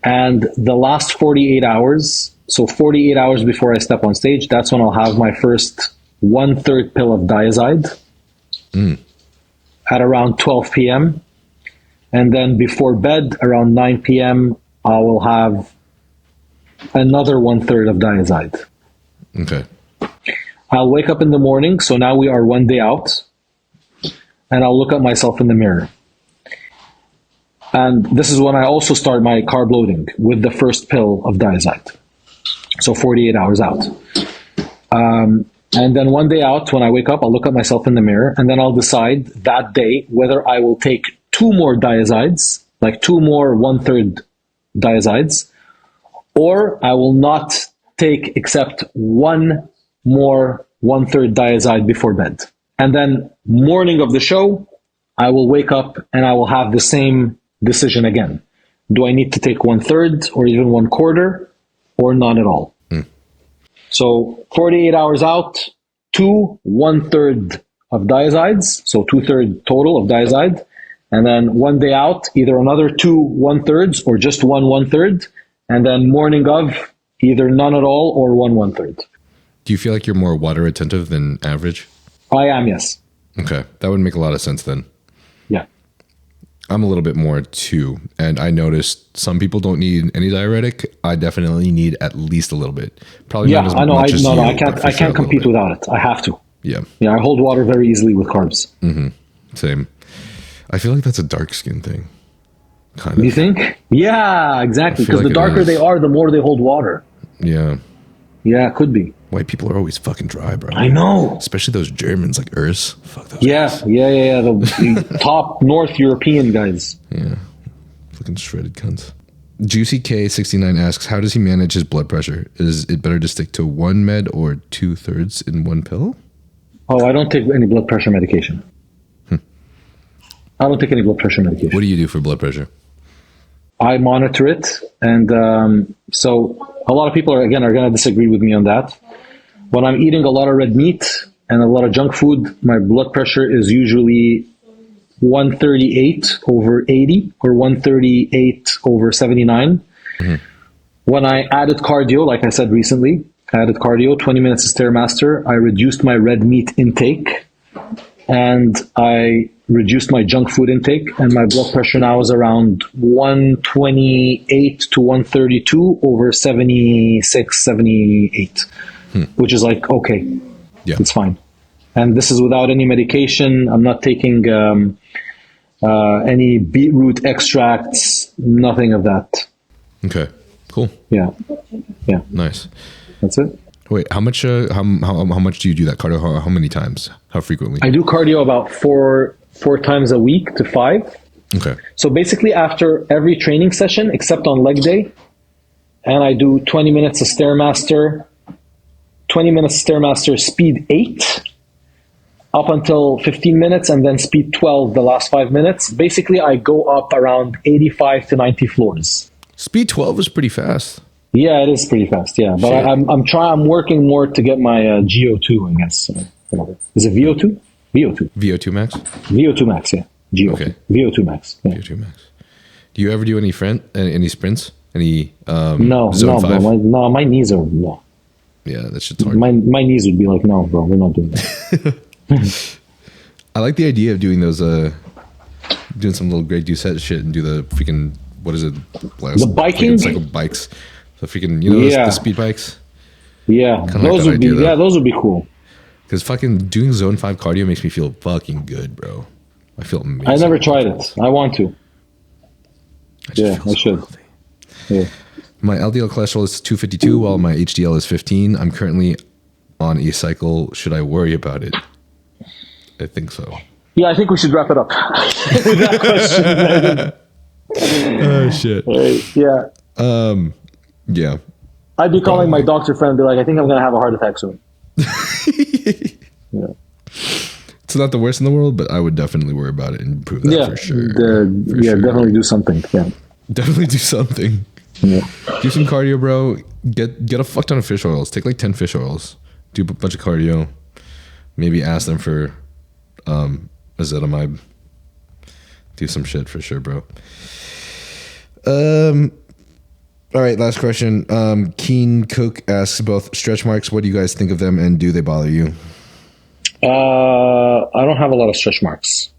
And the last 48 hours, so 48 hours before I step on stage, that's when I'll have my first 1/3 pill of diazide at around 12 p.m. And then before bed, around 9 p.m., I will have another 1/3 of diazide. Okay. I'll wake up in the morning, so now we are 1 day out, and I'll look at myself in the mirror. And this is when I also start my carb loading with the first pill of diazide. So 48 hours out. And then 1 day out, when I wake up, I'll look at myself in the mirror, and then I'll decide that day whether I will take 2 more diazides, like 2 more 1/3 diazides, or I will not take except 1 more 1/3 diazide before bed. And then morning of the show, I will wake up and I will have the same decision again. Do I need to take 1/3 or even 1/4 or none at all? So 48 hours out, 2 1/3 of diazides, so 2/3 total of diazide, and then 1 day out, either another 2 1/3 or just 1 1/3, and then morning of either none at all or 1 1/3. Do you feel like you're more water attentive than average? I am, yes. Okay. That would make a lot of sense then. Yeah. I'm a little bit more too. And I noticed some people don't need any diuretic. I definitely need at least a little bit. Probably Yeah, not as I know. much as you, I but for I sure can't a little compete bit. without it. I have to. Yeah. Yeah, I hold water very easily with carbs. Same. I feel like that's a dark skin thing. Kind Do you of. think? Yeah, exactly. feel Because like the it darker is. they are, the more they hold water. Yeah. Yeah, it could be. White people are always fucking dry, bro. I know. Especially those Germans like Urs. Fuck those Yeah, guys. yeah. The top North European guys. Yeah. Fucking shredded cunts. Juicy K69 asks, how does he manage his blood pressure? Is it better to stick to 1 med or 2/3 in 1 pill? Oh, I don't take any blood pressure medication. I don't take any blood pressure medication. What do you do for blood pressure? I monitor it, and so a lot of people are going to disagree with me on that. When I'm eating a lot of red meat and a lot of junk food, my blood pressure is usually 138 over 80 or 138 over 79. When I added cardio, like I said recently, I added cardio, 20 minutes of Stairmaster, I reduced my red meat intake and I reduced my junk food intake, and my blood pressure now is around 128 to 132 over 76, 78, which is like, okay, Yeah. it's fine. And this is without any medication. I'm not taking any beetroot extracts, nothing of that. Okay. Cool. Yeah. Yeah. Nice. That's it. Wait, how much how much do you do that cardio? How many times? How frequently? I do cardio about four times a week to 5. Okay. So basically after every training session, except on leg day, and I do 20 minutes of Stairmaster, speed 8, up until 15 minutes, and then speed 12 the last 5 minutes. Basically, I go up around 85 to 90 floors. Speed 12 is pretty fast. Yeah, it is pretty fast. Yeah, but Shit. I'm working more to get my GO2, I guess. Whatever. Is it VO2? VO2. VO2 max? VO2 max, yeah. GO2. Okay. VO2 max. Yeah. VO2 max. Do you ever do any any sprints? Any No, zone 5? bro. My knees are, no. Yeah, that shit's hard. My knees would be like, no, bro, we're not doing that. I like the idea of doing those doing some little Grey Doucette shit and do the freaking, what is it? The biking? Cycle bikes. The freaking, you know, Yeah. the speed bikes? Yeah, like those that would be, idea, though. those would be cool. Because fucking doing zone 5 cardio makes me feel fucking good, bro. I feel amazing. I never tried it. I want to. I should. Healthy. Yeah. My LDL cholesterol is 252, while my HDL is 15. I'm currently on a cycle. Should I worry about it? I think so. Yeah, I think we should wrap it up with that question. Oh shit. Yeah. Yeah. I'd be calling my doctor friend and be like, I think I'm going to have a heart attack soon. Yeah. It's not the worst in the world, but I would definitely worry about it and improve that for sure. For sure. Definitely do something. Yeah. Definitely do something. Yeah. Do some cardio, bro. Get a fuck ton of fish oils. Take like 10 fish oils. Do a bunch of cardio. Maybe ask them for ezetimibe. Do some shit for sure, bro. All right, last question. Keen Cook asks both stretch marks. What do you guys think of them, and do they bother you? I don't have a lot of stretch marks.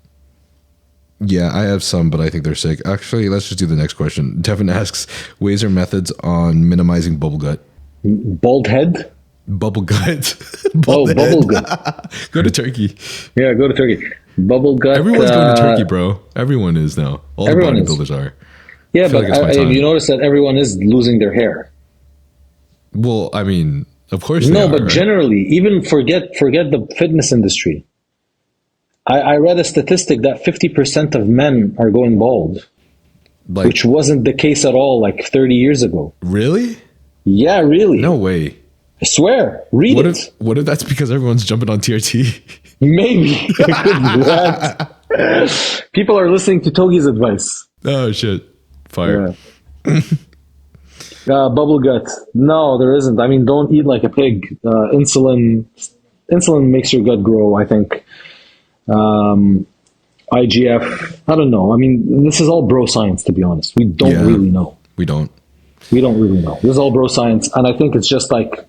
Yeah, I have some, but I think they're sick. Actually, let's just do the next question. Devin asks, ways or methods on minimizing bubble gut? Bald head? Bubble gut. Bubble gut. Go to Turkey. Yeah, go to Turkey. Bubble gut. Everyone's going to Turkey, bro. Everyone is now. All the bodybuilders are. Yeah, but you notice that everyone is losing their hair. Well, I mean, of course. No, but right? Generally, even forget the fitness industry. I read a statistic that 50% of men are going bald, which wasn't the case at all like 30 years ago. Really? Yeah, really. No way. I swear. Read it. What if that's because everyone's jumping on TRT? Maybe. People are listening to Togi's advice. Oh, shit. Fire. Yeah. Bubble gut. No, there isn't. I mean, don't eat like a pig. Insulin makes your gut grow, I think. IGF, I don't know. I mean, this is all bro science, to be honest. We don't really know. We don't really know. This is all bro science, and I think it's just like,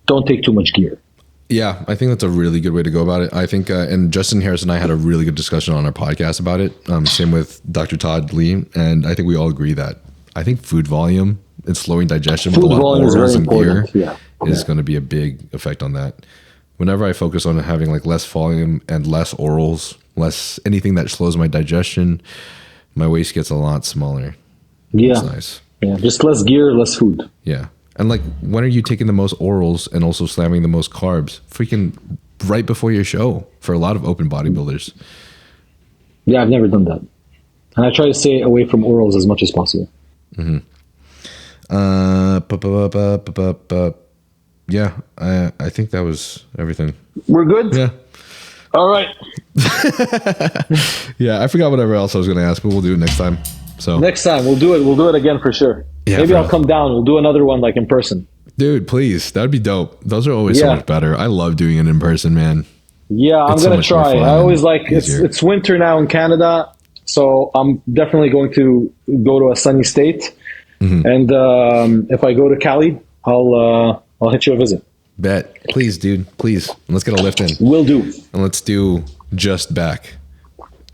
don't take too much gear. Yeah, I think that's a really good way to go about it. I think, and Justin Harris and I had a really good discussion on our podcast about it. Same with Dr. Todd Lee, and I think we all agree that I think food volume and slowing digestion with a lot of orals and gear is going to be a big effect on that. Whenever I focus on having like less volume and less orals, less anything that slows my digestion, my waist gets a lot smaller. Yeah. It's nice. Yeah. Just less gear, less food. Yeah. And like, when are you taking the most orals and also slamming the most carbs? Freaking right before your show for a lot of open bodybuilders. Yeah, I've never done that. And I try to stay away from orals as much as possible. Mm-hmm. Yeah, I think that was everything. We're good? Yeah. All right. Yeah, I forgot whatever else I was going to ask, but we'll do it next time. So next time we'll do it. We'll do it again for sure. Yeah, maybe I'll come down. We'll do another one like in person. Dude, please. That'd be dope. Those are always so much better. I love doing it in person, man. Yeah, I'm going to try. I always like it's winter now in Canada, so I'm definitely going to go to a sunny state. Mm-hmm. And if I go to Cali, I'll hit you a visit. Bet. Please, dude. Please. And let's get a lift in. Will do. And let's do just back.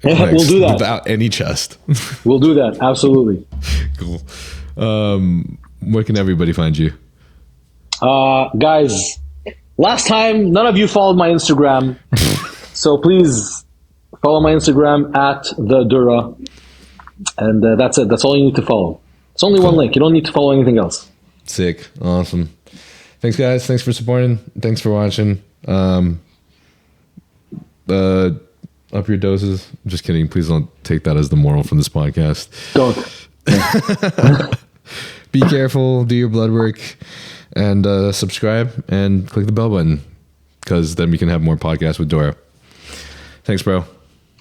We'll do that. Without any chest. We'll do that. Absolutely. Cool. Where can everybody find you? Guys, last time, none of you followed my Instagram. So please follow my Instagram at the Durrah. And that's it. That's all you need to follow. It's only one link. You don't need to follow anything else. Sick. Awesome. Thanks, guys. Thanks for supporting. Thanks for watching. Up your doses. I'm just kidding. Please don't take that as the moral from this podcast. Don't. Be careful. Do your blood work. And subscribe and click the bell button, because then we can have more podcasts with Durrah. Thanks, bro.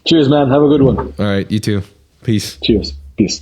Cheers, man. Have a good one. All right. You too. Peace. Cheers. Peace.